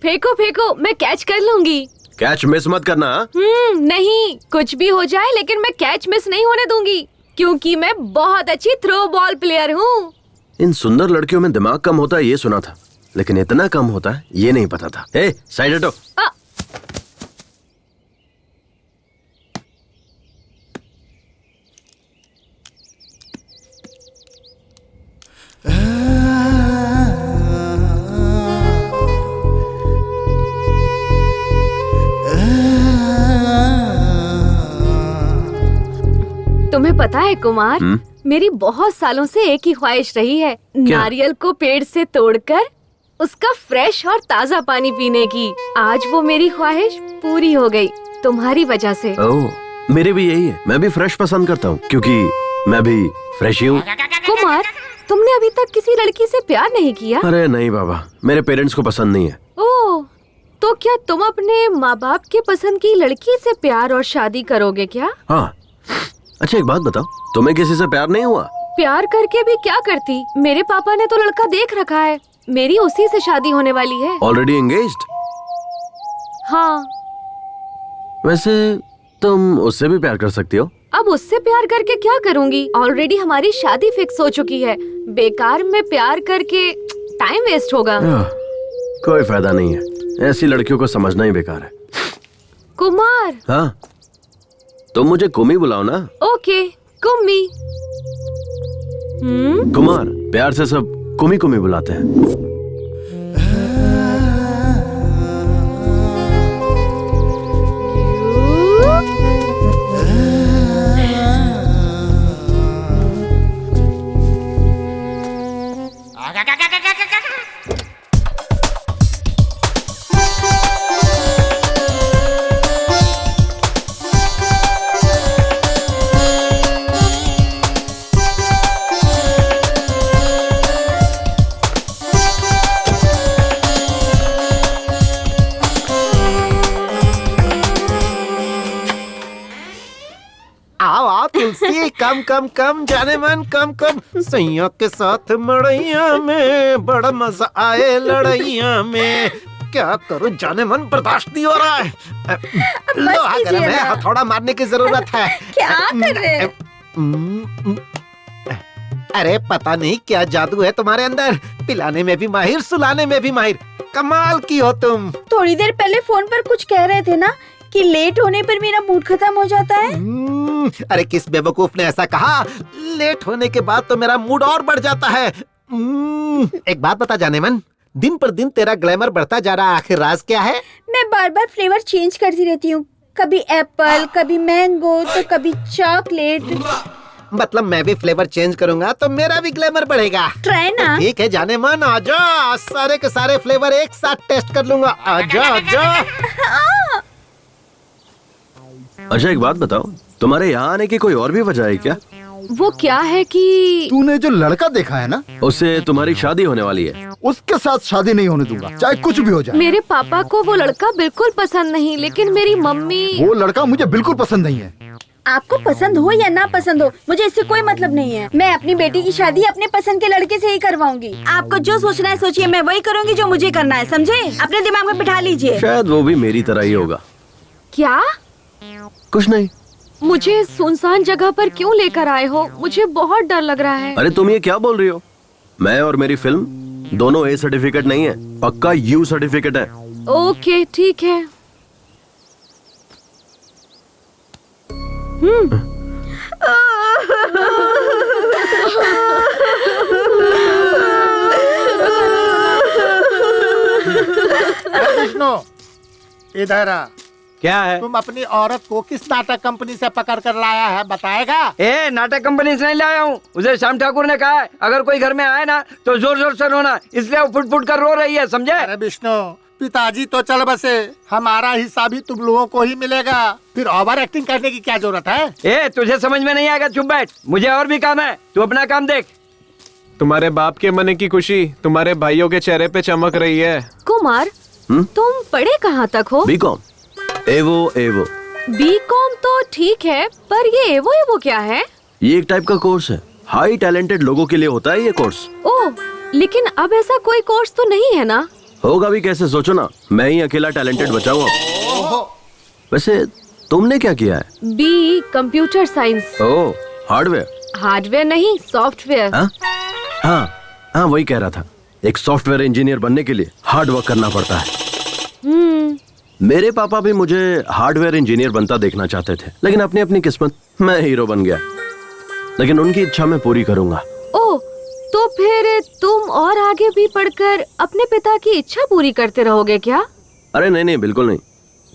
फेंको फेंको, मैं कैच कर लूंगी। कैच मिस मत करना। नहीं, कुछ भी हो जाए लेकिन मैं कैच मिस नहीं होने दूंगी, क्योंकि मैं बहुत अच्छी थ्रो बॉल प्लेयर हूँ। इन सुंदर लड़कियों में दिमाग कम होता है ये सुना था, लेकिन इतना कम होता है ये नहीं पता था। ए, साइड हटो। तुम्हें पता है कुमार, मेरी बहुत सालों से एक ही ख्वाहिश रही है, नारियल को पेड़ से तोड़कर उसका फ्रेश और ताज़ा पानी पीने की। आज वो मेरी ख्वाहिश पूरी हो गई तुम्हारी वजह से। ओह, मेरे भी यही है। मैं भी फ्रेश पसंद करता हूँ क्योंकि मैं भी फ्रेश ही हूँ। कुमार, तुमने अभी तक किसी लड़की से प्यार नहीं किया? अरे नहीं बाबा, मेरे पेरेंट्स को पसंद नहीं है। ओह, तो क्या तुम अपने माँ बाप के पसंद की लड़की से प्यार और शादी करोगे क्या? हाँ। अच्छा एक बात बताओ, तुम्हें किसी से प्यार नहीं हुआ? प्यार करके भी क्या करती, मेरे पापा ने तो लड़का देख रखा है, मेरी उसी से शादी होने वाली है। Already engaged? हाँ। वैसे तुम उससे भी प्यार कर सकती हो। अब उससे प्यार करके क्या करूँगी, ऑलरेडी हमारी शादी फिक्स हो चुकी है। बेकार में प्यार करके टाइम वेस्ट होगा। कोई फायदा नहीं है, ऐसी लड़कियों को समझना ही बेकार है। कुमार। हाँ, तुम मुझे कुमी बुलाओ ना। ओके, कुम्मी। कुमार, प्यार से सब कुमी कुमी बुलाते हैं। आओ आओ तुलसी, कम कम कम जाने मन, कम कम। सैया के साथ मड़ैया में बड़ा मजा आए लड़ैया में। क्या करूं जाने मन, बर्दाश्त नहीं हो रहा है। लोहा गर्म है, हथौड़ा मारने की जरूरत है। क्या कर रहे हैं? अरे पता नहीं क्या जादू है तुम्हारे अंदर, पिलाने में भी माहिर, सुलाने में भी माहिर। कमाल की हो तुम। थोड़ी देर पहले फोन पर कुछ कह रहे थे ना कि लेट होने पर मेरा मूड खत्म हो जाता है। अरे किस बेवकूफ ने ऐसा कहा? लेट होने के बाद तो मेरा मूड और बढ़ जाता है। एक बात बता जाने मन, दिन पर दिन तेरा ग्लैमर बढ़ता जा रहा है, आखिर राज क्या है? मैं बार बार फ्लेवर चेंज करती रहती हूँ, कभी एप्पल, कभी मैंगो, तो कभी चॉकलेट। मतलब मैं भी फ्लेवर चेंज करूंगा तो मेरा भी ग्लैमर बढ़ेगा। ट्राई ना। ठीक है जाने मन, आजा, सारे के सारे फ्लेवर एक साथ टेस्ट कर लूंगा। आजा आजा। अच्छा एक बात बताओ, तुम्हारे यहाँ आने की कोई और भी वजह है क्या? वो क्या है कि तूने जो लड़का देखा है ना, उससे तुम्हारी शादी होने वाली है। उसके साथ शादी नहीं होने दूंगा, चाहे कुछ भी हो जाए। मेरे पापा को वो लड़का बिल्कुल पसंद नहीं, लेकिन मेरी मम्मी। वो लड़का मुझे बिल्कुल पसंद नहीं है। आपको पसंद हो या ना पसंद हो, मुझे इससे कोई मतलब नहीं है। मैं अपनी बेटी की शादी अपने पसंद के लड़के से ही करवाऊंगी। आपको जो सोचना है सोचिए, मैं वही करूंगी जो मुझे करना है, समझे? अपने दिमाग में बिठा लीजिए। शायद वो भी मेरी तरह ही होगा। क्या? कुछ नहीं। मुझे सुनसान जगह पर क्यों लेकर आए हो? मुझे बहुत डर लग रहा है। अरे तुम ये क्या बोल रही हो? मैं और मेरी फिल्म दोनों ए सर्टिफिकेट नहीं है, पक्का यू सर्टिफिकेट है। ओके ठीक है। विष्णु इधर आ। क्या है? तुम अपनी औरत को किस नाटक कंपनी से पकड़ कर लाया है, बताएगा? ए, नाटक कंपनी से नहीं लाया हूँ। उसे श्याम ठाकुर ने कहा है अगर कोई घर में आए ना तो जोर जोर से रोना, इसलिए वो फुट फुट कर रो रही है, समझे? अरे विष्णु, पिताजी तो चल बसे, हमारा हिस्सा भी तुम लोगों को ही मिलेगा, फिर ओवर एक्टिंग करने की क्या जरूरत है? ए, तुझे समझ में नहीं आएगा, चुप बैठ, मुझे और भी काम है, तू अपना काम देख। तुम्हारे बाप के मन की खुशी तुम्हारे भाइयों के चेहरे पे चमक रही है। कुमार, तुम पढ़े कहाँ तक हो? बीकॉम। एवो एवो। बीकॉम तो ठीक है, पर ये एवो एवो क्या है? ये एक टाइप का कोर्स है, हाई टैलेंटेड लोगों के लिए होता है ये कोर्स। ओह, लेकिन अब ऐसा कोई कोर्स तो नहीं है ना? होगा भी कैसे, सोचो ना, मैं ही अकेला टैलेंटेड बचा हूँ अब। वैसे तुमने क्या किया है? B computer science. Oh, hardware. Hardware नहीं, सॉफ्टवेयर। हाँ हाँ, वही कह रहा था। एक सॉफ्टवेयर इंजीनियर बनने के लिए हार्ड वर्क करना पड़ता है। मेरे पापा भी मुझे हार्डवेयर इंजीनियर बनता देखना चाहते थे, लेकिन अपनी अपनी किस्मत, मैं हीरो बन गया। लेकिन उनकी इच्छा मैं पूरी करूंगा। ओह, तो फिर तुम और आगे भी पढ़कर अपने पिता की इच्छा पूरी करते रहोगे क्या? अरे नहीं नहीं, बिल्कुल नहीं।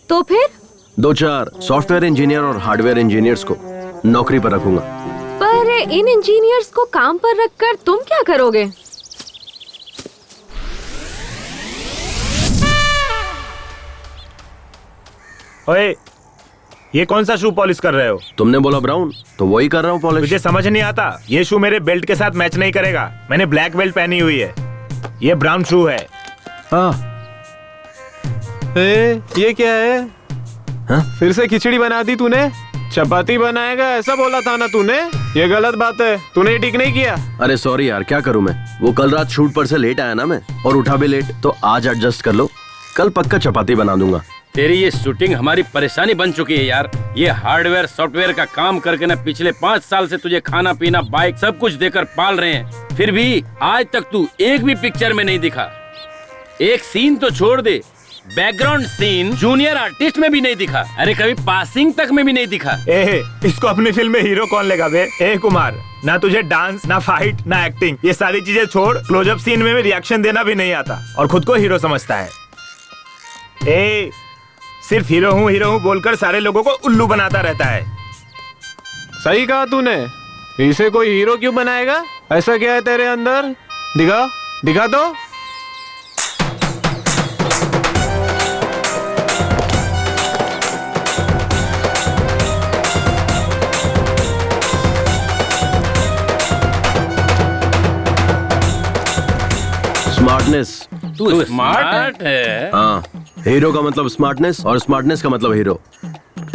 तो फिर 2-4 सॉफ्टवेयर इंजीनियर और हार्डवेयर इंजीनियर्स को नौकरी पर रखूंगा। पर इन इंजीनियर्स को काम पर रखकर तुम क्या करोगे? ओए, ये कौन सा शू पॉलिश कर रहे हो? तुमने बोला ब्राउन, तो वही कर रहा हूँ पॉलिश। मुझे समझ नहीं आता, ये शू मेरे बेल्ट के साथ मैच नहीं करेगा। मैंने ब्लैक बेल्ट पहनी हुई है, ये ब्राउन शू है। हाँ। ये क्या है? हाँ? फिर से खिचड़ी बना दी तूने? चपाती बनाएगा ऐसा बोला था ना तूने? ये गलत बात है, तूने ठीक नहीं किया। अरे सॉरी यार, क्या करूँ मैं, वो कल रात शूट पर से लेट आया ना मैं, और उठा भी लेट, तो आज एडजस्ट कर लो, कल पक्का चपाती बना दूंगा। तेरी ये शूटिंग हमारी परेशानी बन चुकी है यार। ये हार्डवेयर सॉफ्टवेयर का काम करके ना पिछले 5 साल से तुझे खाना पीना बाइक सब कुछ देकर पाल रहे हैं, फिर भी आज तक तू एक भी पिक्चर में नहीं दिखा। एक सीन तो छोड़ दे, बैकग्राउंड सीन जूनियर आर्टिस्ट में भी नहीं दिखा। अरे कभी पासिंग तक में भी नहीं दिखा। इसको अपनी फिल्म में हीरो कौन लेगा बे? कुमार, ना तुझे डांस, ना फाइट, ना एक्टिंग, ये सारी चीजें छोड़, क्लोजअप सीन में रिएक्शन देना भी नहीं आता और खुद को हीरो समझता है। सिर्फ हीरो हूँ बोलकर सारे लोगों को उल्लू बनाता रहता है। सही कहा तूने, इसे कोई हीरो क्यों बनाएगा? ऐसा क्या है तेरे अंदर, दिखा। दिखा दो। स्मार्टनेस। तू स्मार्ट है। हाँ, हीरो का मतलब स्मार्टनेस और स्मार्टनेस का मतलब हीरो।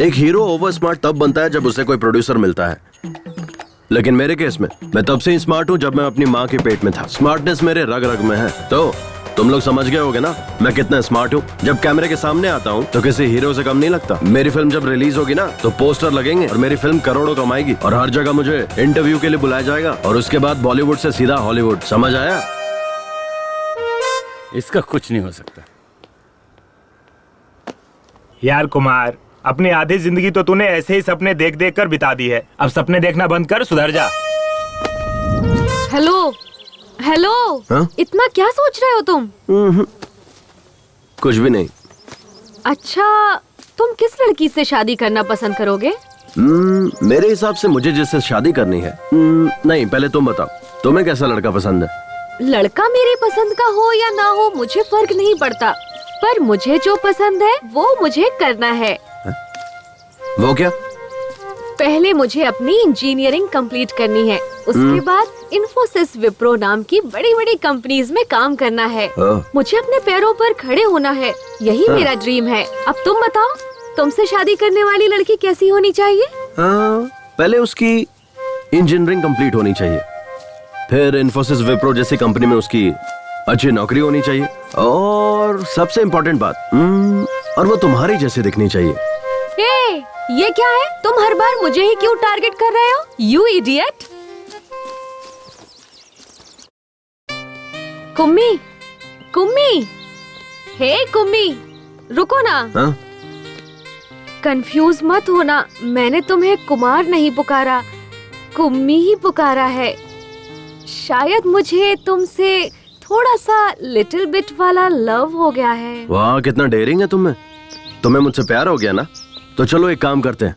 एक हीरो ओवर स्मार्ट तब बनता है जब उसे कोई प्रोड्यूसर मिलता है, लेकिन मेरे केस में मैं तब से ही स्मार्ट हूँ जब मैं अपनी माँ के पेट में था। स्मार्टनेस मेरे रग रग में है। तो तुम लोग समझ गए होगे ना मैं कितना स्मार्ट हूँ। जब कैमरे के सामने आता हूँ तो किसी हीरो से कम नहीं लगता। मेरी फिल्म जब रिलीज होगी ना तो पोस्टर लगेंगे और मेरी फिल्म करोड़ों कमाएगी और हर जगह मुझे इंटरव्यू के लिए बुलाया जाएगा और उसके बाद बॉलीवुड से सीधा हॉलीवुड। समझ आया? इसका कुछ नहीं हो सकता। यार कुमार, अपनी आधी जिंदगी तो तूने ऐसे ही सपने देख देख कर बिता दी है। अब सपने देखना बंद कर, सुधर जा। हेलो हेलो, इतना क्या सोच रहे हो तुम? कुछ भी नहीं। अच्छा, तुम किस लड़की से शादी करना पसंद करोगे? मेरे हिसाब से मुझे जिससे शादी करनी है। नहीं, पहले तुम बताओ, तुम्हें कैसा लड़का पसंद है? लड़का मेरी पसंद का हो या ना हो मुझे फर्क नहीं पड़ता, पर मुझे जो पसंद है वो मुझे करना है। वो क्या? पहले मुझे अपनी इंजीनियरिंग कंप्लीट करनी है, उसके बाद इन्फोसिस, विप्रो नाम की बड़ी बड़ी कंपनीज में काम करना है। मुझे अपने पैरों पर खड़े होना है, यही मेरा ड्रीम है। अब तुम बताओ, तुमसे शादी करने वाली लड़की कैसी होनी चाहिए? पहले उसकी इंजीनियरिंग कंप्लीट होनी चाहिए, फिर इन्फोसिस, विप्रो जैसी कंपनी में उसकी अच्छी नौकरी होनी चाहिए, और सबसे इम्पोर्टेंट बात, और वो तुम्हारी जैसे दिखनी चाहिए। ये क्या है? तुम हर बार मुझे ही क्यों टारगेट कर रहे हो? You idiot! Kummi, Kummi, hey Kummi, रुको ना। कंफ्यूज मत होना, मैंने तुम्हें कुमार नहीं पुकारा, कुम्मी ही पुकारा है। शायद मुझे तुमसे थोड़ा सा लिटिल बिट वाला लव हो गया है। वाह, कितना डेयरिंग है तुम्हें मुझसे प्यार हो गया ना? तो चलो एक काम करते हैं,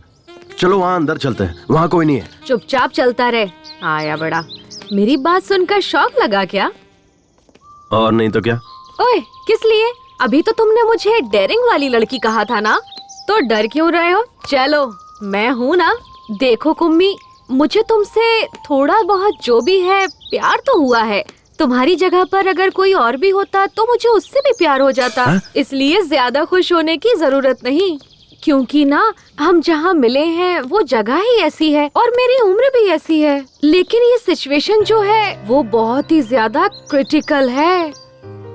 चलो वहाँ अंदर चलते हैं, वहाँ कोई नहीं है। चुपचाप चलता रहे। आया बड़ा। मेरी बात सुनकर शौक लगा क्या? और नहीं तो क्या। ओए, किस लिए? अभी तो तुमने मुझे डेयरिंग वाली लड़की कहा था ना, तो डर क्यों रहे हो? चलो, मैं हूँ ना। देखो कुम्मी, मुझे तुमसे थोड़ा बहुत जो भी है प्यार तो हुआ है। तुम्हारी जगह पर अगर कोई और भी होता तो मुझे उससे भी प्यार हो जाता। इसलिए ज्यादा खुश होने की जरूरत नहीं, क्योंकि ना हम जहाँ मिले हैं वो जगह ही ऐसी है और मेरी उम्र भी ऐसी है। लेकिन ये सिचुएशन जो है वो बहुत ही ज्यादा क्रिटिकल है।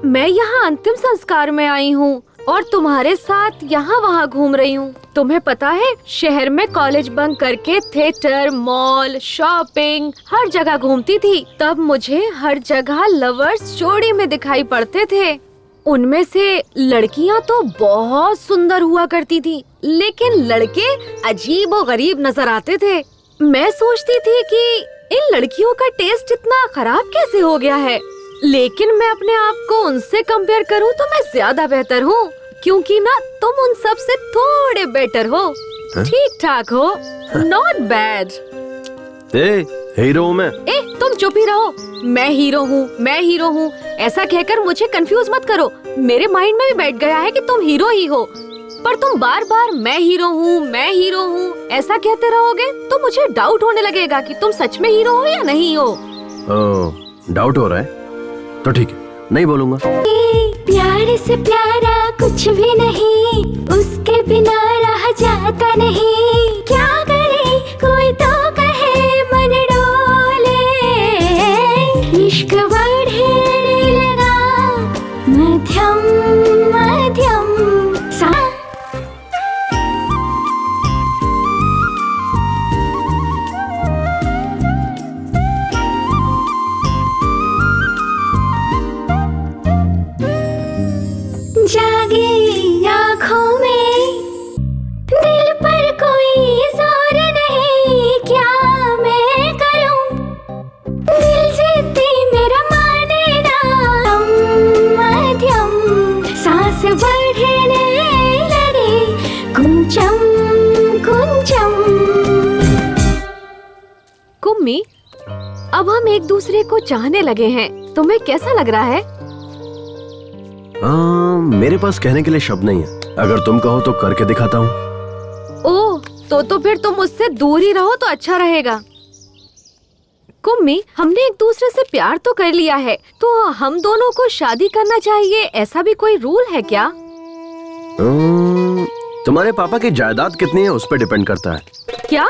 मैं यहाँ अंतिम संस्कार में आई हूँ और तुम्हारे साथ यहाँ वहाँ घूम रही हूँ। तुम्हें पता है, शहर में कॉलेज बंक करके थिएटर, मॉल, शॉपिंग हर जगह घूमती थी। तब मुझे हर जगह लवर्स जोड़ी में दिखाई पड़ते थे। उनमें से लड़कियाँ तो बहुत सुंदर हुआ करती थी, लेकिन लड़के अजीब और गरीब नजर आते थे। मैं सोचती थी कि इन लड़कियों का टेस्ट इतना खराब कैसे हो गया है, लेकिन मैं अपने आप को उनसे कंपेयर करूं तो मैं ज्यादा बेहतर हूँ, क्योंकि ना तुम उन सब से थोड़े बेटर हो। ठीक ठाक हो, नॉट बैड। हीरो हूँ मैं। तुम चुप ही रहो। मैं हीरो हूँ, मैं हीरो हूँ, ऐसा कहकर मुझे कंफ्यूज मत करो। मेरे माइंड में भी बैठ गया है कि तुम हीरो ही हो, पर तुम बार बार मैं हीरो हूँ, मैं हीरो हूँ ऐसा कहते रहोगे तो मुझे डाउट होने लगेगा कि तुम सच में हीरो हो या नहीं हो। डाउट हो रहा है तो ठीक है, नहीं बोलूंगा। प्यार से प्यारा कुछ भी नहीं, उसके बिना रह जाता नहीं। क्या करे कोई तो कहे मन डोले, इश्क बढ़ने लगा मध्यम मध्यम सा। जागे आँखों में दिल पर कोई अब हम एक दूसरे को चाहने लगे हैं। तुम्हें कैसा लग रहा है? मेरे पास कहने के लिए शब्द नहीं है। अगर तुम कहो तो करके दिखाता हूँ। ओह, तो फिर तुम मुझसे दूर ही रहो तो अच्छा रहेगा। कुम्मी, हमने एक दूसरे से प्यार तो कर लिया है, तो हम दोनों को शादी करना चाहिए, ऐसा भी कोई रूल है क्या? तुम्हारे पापा की जायदाद कितनी है उस पर डिपेंड करता है। क्या?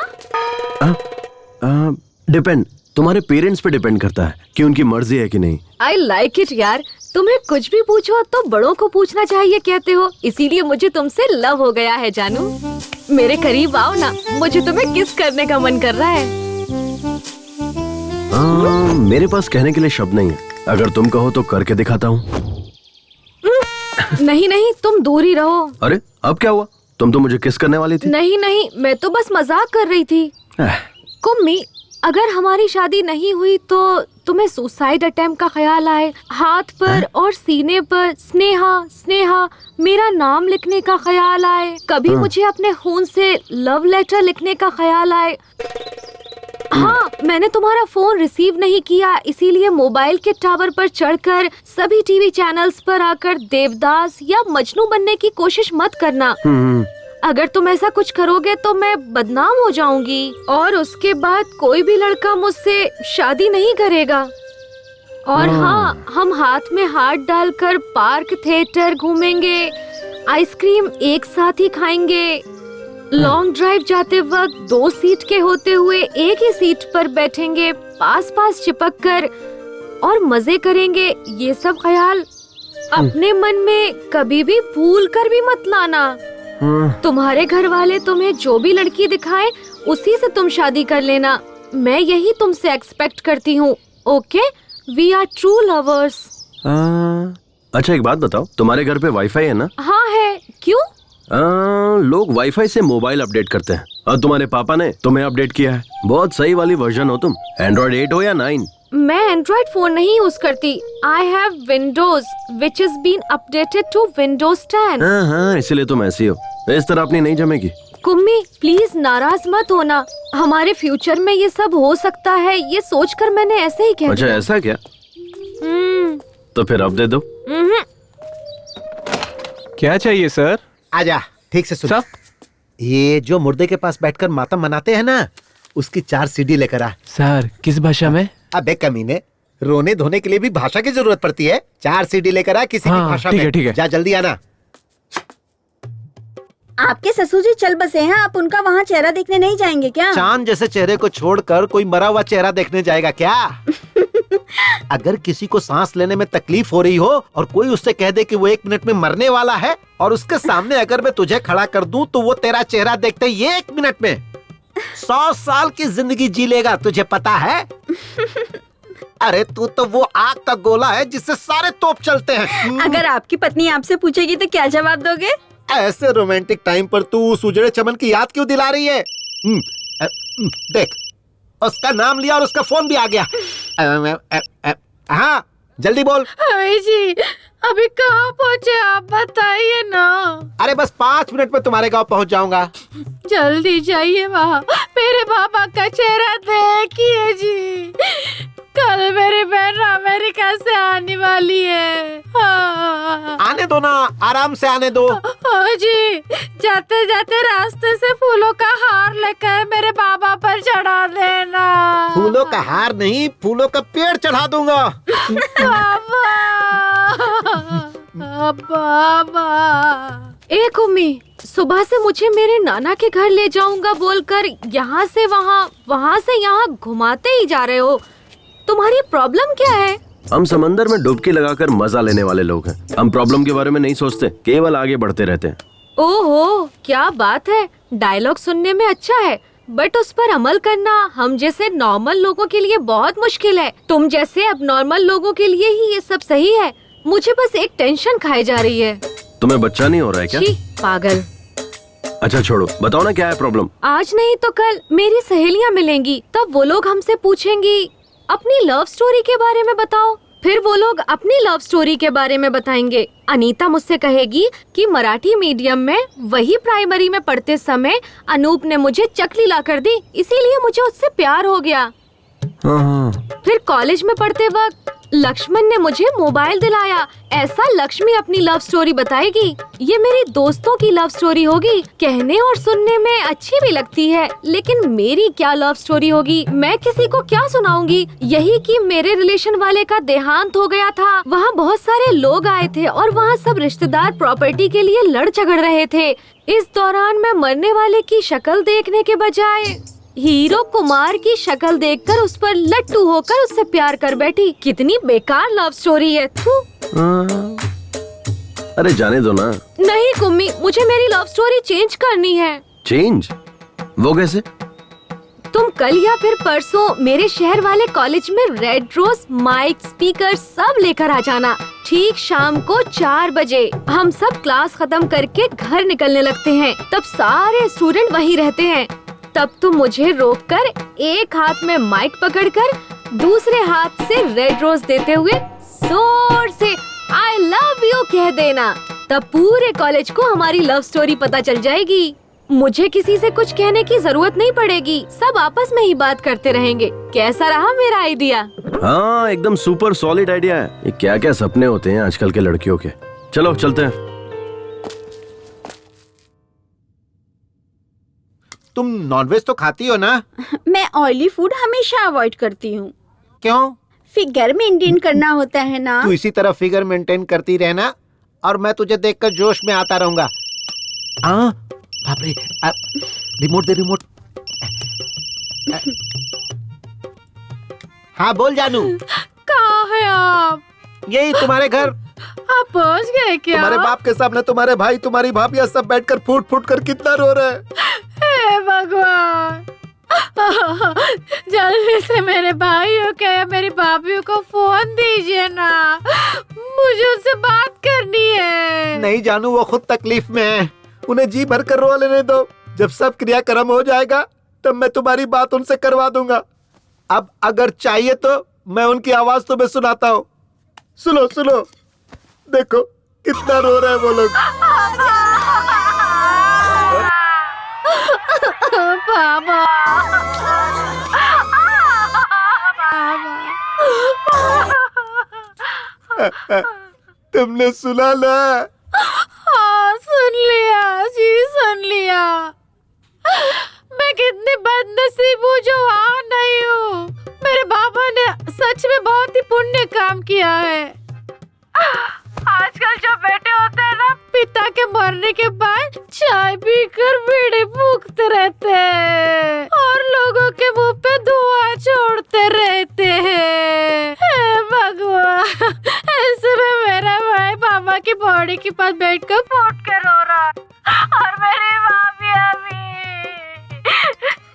डिपेंड, तुम्हारे पेरेंट्स पे डिपेंड करता है कि उनकी मर्जी है कि नहीं। I like it यार, तुम्हें कुछ भी पूछो तो बड़ों को पूछना चाहिए कहते हो, इसीलिए मुझे तुमसे लव हो गया है जानू। मेरे करीब आओ ना, मुझे तुम्हें किस करने का मन कर रहा है। मेरे पास कहने के लिए शब्द नहीं है। अगर तुम कहो तो करके दिखाता हूँ। नहीं नहीं, तुम दूर ही रहो। अरे अब क्या हुआ? तुम तो मुझे किस करने वाली थी। नहीं नहीं, मैं तो बस मजाक कर रही थी। कुम्मी, अगर हमारी शादी नहीं हुई तो तुम्हें सुसाइड अटेम्प्ट का ख्याल आए, हाथ पर और सीने पर स्नेहा स्नेहा मेरा नाम लिखने का ख्याल आए, कभी मुझे अपने खून से लव लेटर लिखने का ख्याल आए। हाँ, मैंने तुम्हारा फोन रिसीव नहीं किया, इसीलिए मोबाइल के टावर पर चढ़कर सभी टीवी चैनल्स पर आकर देवदास या मजनू बनने की कोशिश मत करना। अगर तुम ऐसा कुछ करोगे तो मैं बदनाम हो जाऊंगी और उसके बाद कोई भी लड़का मुझसे शादी नहीं करेगा। और हाँ, हम हाथ में हाथ डालकर पार्क थिएटर घूमेंगे, आइसक्रीम एक साथ ही खाएंगे, लॉन्ग ड्राइव जाते वक्त 2 सीट के होते हुए एक ही सीट पर बैठेंगे, पास पास चिपक कर और मजे करेंगे। ये सब ख्याल अपने मन में कभी भी भूल कर भी मत लाना। तुम्हारे घर वाले तुम्हें जो भी लड़की दिखाए उसी से तुम शादी कर लेना, मैं यही तुमसे एक्सपेक्ट करती हूँ। Okay, we are true lovers. अच्छा एक बात बताओ, तुम्हारे घर पे वाईफाई है ना? हाँ है। क्यों? लोग वाईफाई से मोबाइल अपडेट करते हैं और तुम्हारे पापा ने तुम्हें अपडेट किया है। बहुत सही वाली वर्जन हो तुम, एंड्रॉइड 8 हो या 9? मैं एंड्रॉइड फोन नहीं यूज करती। I have Windows which is been updated to Windows 10। हाँ, इसलिए तुम ऐसी हो। इस तरह अपनी नहीं जमेगी। कुम्मी, प्लीज नाराज मत होना, हमारे फ्यूचर में ये सब हो सकता है, ये सोचकर मैंने ऐसे ही कह दिया। अच्छा ऐसा क्या? तो फिर अब दे दो। क्या चाहिए सर? आजा, ठीक से सुन। ये जो मुर्दे के पास बैठकर मातम मनाते हैं ना, उसकी 4 सीडी लेकर आ। सर किस भाषा में? अबे कमीने, रोने धोने के लिए भी भाषा की जरूरत पड़ती है। 4 सीडी लेकर आ किसी भी भाषा में। ठीक है। जा जल्दी आना। आपके ससुर जी चल बसे हैं, आप उनका वहाँ चेहरा देखने नहीं जाएंगे क्या? चांद जैसे चेहरे को छोड़कर कोई मरा हुआ चेहरा देखने जाएगा क्या? अगर किसी को सांस लेने में तकलीफ हो रही हो और कोई उससे कह दे कि वो 1 मिनट में मरने वाला है और उसके सामने अगर मैं तुझे खड़ा कर दूं तो वो तेरा चेहरा देखते ही 1 मिनट में 100 साल की जिंदगी जी लेगा, तुझे पता है? अरे तू तो वो आग का गोला है जिससे सारे तोप चलते हैं। अगर आपकी पत्नी आपसे पूछेगी तो क्या जवाब दोगे? ऐसे रोमांटिक टाइम पर तू उस उजड़े चमन की याद क्यों दिला रही है? देख, उसका नाम लिया और उसका फोन भी आ गया। हाँ जल्दी बोल। जी अभी कहाँ पहुँचे आप बताइए ना। अरे बस 5 मिनट में तुम्हारे गांव पहुँच जाऊंगा। जल्दी जाइए, वहाँ मेरे पापा का चेहरा देखिए जी। कल मेरी बहन अमेरिका से आने वाली है। हाँ। आने दो ना, आराम से आने दो। जी, जाते जाते रास्ते से फूलों का हार लेकर मेरे बाबा पर चढ़ा देना। फूलों का हार नहीं, फूलों का पेड़ चढ़ा दूंगा। बाबा। एक उम्मी, सुबह से मुझे मेरे नाना के घर ले जाऊंगा बोलकर यहाँ से वहाँ, वहाँ से यहाँ घुमाते ही जा रहे हो। तुम्हारी प्रॉब्लम क्या है? हम समंदर में डुबकी लगाकर मजा लेने वाले लोग हैं। हम प्रॉब्लम के बारे में नहीं सोचते, केवल आगे बढ़ते रहते हैं। ओहो, क्या बात है। डायलॉग सुनने में अच्छा है, बट उस पर अमल करना हम जैसे नॉर्मल लोगों के लिए बहुत मुश्किल है। तुम जैसे अब नॉर्मल लोगों के लिए ही ये सब सही है। मुझे बस एक टेंशन खाई जा रही है। तुम्हें बच्चा नहीं हो रहा है क्या? पागल। अच्छा छोड़ो, बताओ ना क्या है प्रॉब्लम। आज नहीं तो कल मेरी सहेलियाँ मिलेंगी, तब वो लोग हमसे पूछेंगी अपनी लव स्टोरी के बारे में बताओ। फिर वो लोग अपनी लव स्टोरी के बारे में बताएंगे। अनीता मुझसे कहेगी कि मराठी मीडियम में वही प्राइमरी में पढ़ते समय अनूप ने मुझे चकली ला कर दी, इसीलिए मुझे उससे प्यार हो गया। हाँ हाँ। फिर कॉलेज में पढ़ते वक्त लक्ष्मण ने मुझे मोबाइल दिलाया। ऐसा लक्ष्मी अपनी लव स्टोरी बताएगी। ये मेरी दोस्तों की लव स्टोरी होगी। कहने और सुनने में अच्छी भी लगती है, लेकिन मेरी क्या लव स्टोरी होगी? मैं किसी को क्या सुनाऊंगी? यही कि मेरे रिलेशन वाले का देहांत हो गया था। वहाँ बहुत सारे लोग आए थे और वहाँ सब रिश्तेदार प्रॉपर्टी के लिए लड़ झगड़ रहे थे। इस दौरान मैं मरने वाले की शक्ल देखने के बजाय हीरो कुमार की शक्ल देखकर उस पर लट्टू होकर उससे प्यार कर बैठी। कितनी बेकार लव स्टोरी है। थू। अरे जाने दो ना। नहीं कुम्मी, मुझे मेरी लव स्टोरी चेंज करनी है। चेंज? वो कैसे? तुम कल या फिर परसों मेरे शहर वाले कॉलेज में रेड रोज, माइक, स्पीकर सब लेकर आ जाना। ठीक शाम को 4 बजे हम सब क्लास खत्म करके घर निकलने लगते हैं। तब सारे स्टूडेंट वहीं रहते हैं। तब तुम मुझे रोककर एक हाथ में माइक पकड़कर दूसरे हाथ से रेड रोज देते हुए जोर से आई लव यू कह देना। तब पूरे कॉलेज को हमारी लव स्टोरी पता चल जाएगी। मुझे किसी से कुछ कहने की जरूरत नहीं पड़ेगी। सब आपस में ही बात करते रहेंगे। कैसा रहा मेरा आइडिया? हाँ एकदम सुपर सॉलिड आइडिया है। ये क्या क्या सपने होते हैं आजकल के लड़कियों के। चलो चलते हैं। तुम नॉनवेज तो खाती हो ना? मैं ऑयली फूड हमेशा अवॉइड करती हूँ। क्यों? फिगर मेंटेन करना होता है ना। तू इसी तरह फिगर मेंटेन करती रहना और मैं तुझे देखकर जोश में आता रहूंगा। हाँ बाप रे, रिमोट दे रिमोट। हाँ बोल जानू। कहाँ है आप? यही तुम्हारे घर। आप पहुँच गए क्या? तुम्हारे बाप के सामने तुम्हारे भाई तुम्हारी भाभी सब बैठकर फूट फूट कर कितना रो रहे हैं। हे भगवान, जल्दी से मेरे भाइयों के या मेरी भाभीयों को फोन दीजिए ना, मुझे उनसे बात करनी है। नहीं जानू, वो खुद तकलीफ में है, उन्हें जी भर कर रो लेने दो। जब सब क्रियाक्रम हो जाएगा तब मैं तुम्हारी बात उनसे करवा दूंगा। अब अगर चाहिए तो मैं उनकी आवाज तुम्हें सुनाता हूँ। सुनो सुनो, देखो कितना रो रहे हैं वो लोग। पापा, तुमने सुना ना? हाँ सुन लिया जी, सुन लिया। मैं कितनी बदनसीब हूँ जो वहाँ नहीं हूँ। मेरे बाबा ने सच में बहुत ही पुण्य काम किया है। आजकल जो बेटे होते हैं ना, पिता के मरने के बाद चाय पीकर बीड़ी फूकते रहते हैं और लोगों के मुंह पे धुआं छोड़ते रहते हैं। हे भगवान, ऐसे में मेरा भाई पापा की बॉडी के पास बैठकर फूट के रो रहा है और मेरी भाभी अभी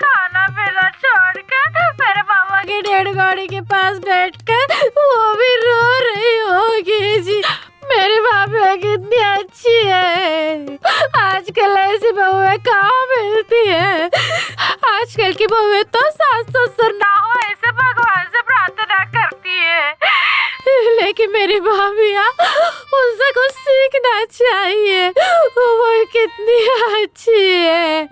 खाना पीना छोड़कर मेरे पापा की डेड बॉडी के पास बैठकर वो भी रो रही होगी जी। मेरी भाभी कितनी अच्छी है। आजकल ऐसी बहुएं कहाँ मिलती है। आजकल की बहुएं तो सास ससुर ना हो ऐसे भगवान से प्रार्थना करती है, लेकिन मेरी भाभियाँ उनसे कुछ सीखना चाहिए। वो कितनी अच्छी है।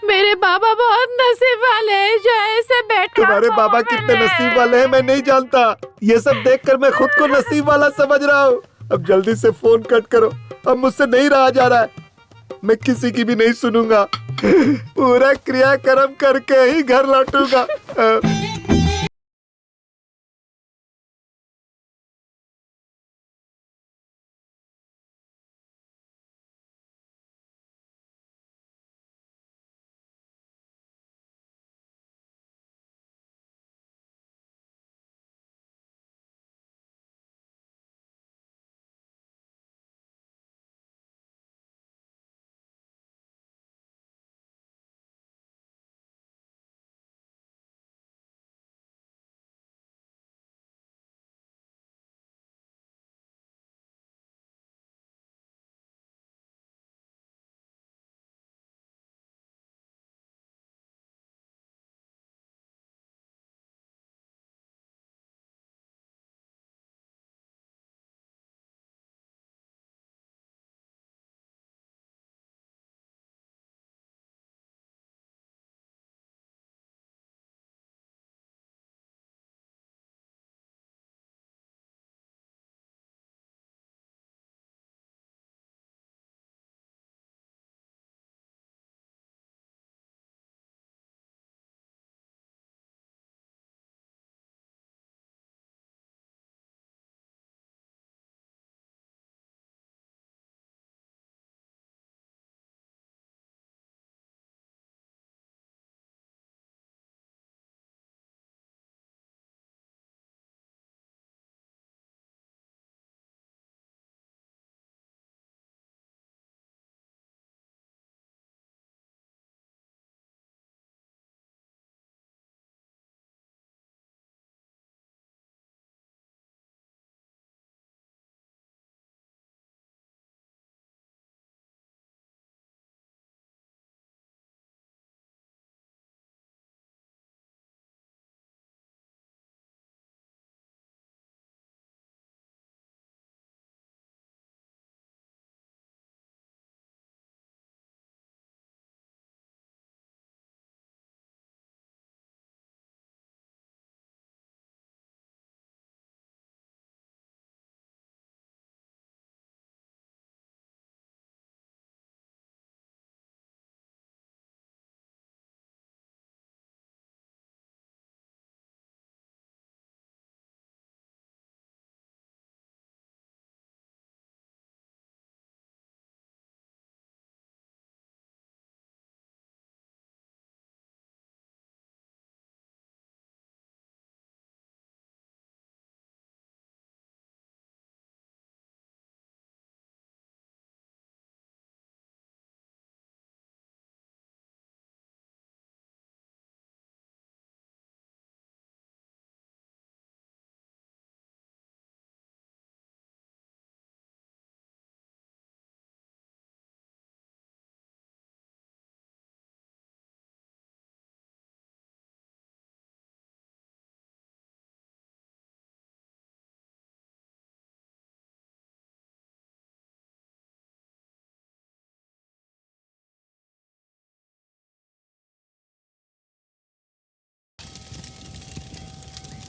मेरे बाबा बहुत नसीब वाले हैं जो ऐसे बैठे। तुम्हारे बाबा कितने नसीब वाले हैं मैं नहीं जानता। ये सब देखकर मैं खुद को नसीब वाला समझ रहा हूँ। अब जल्दी से फोन कट करो, अब मुझसे नहीं रहा जा रहा है। मैं किसी की भी नहीं सुनूंगा, पूरा क्रियाक्रम करके ही घर लौटूंगा।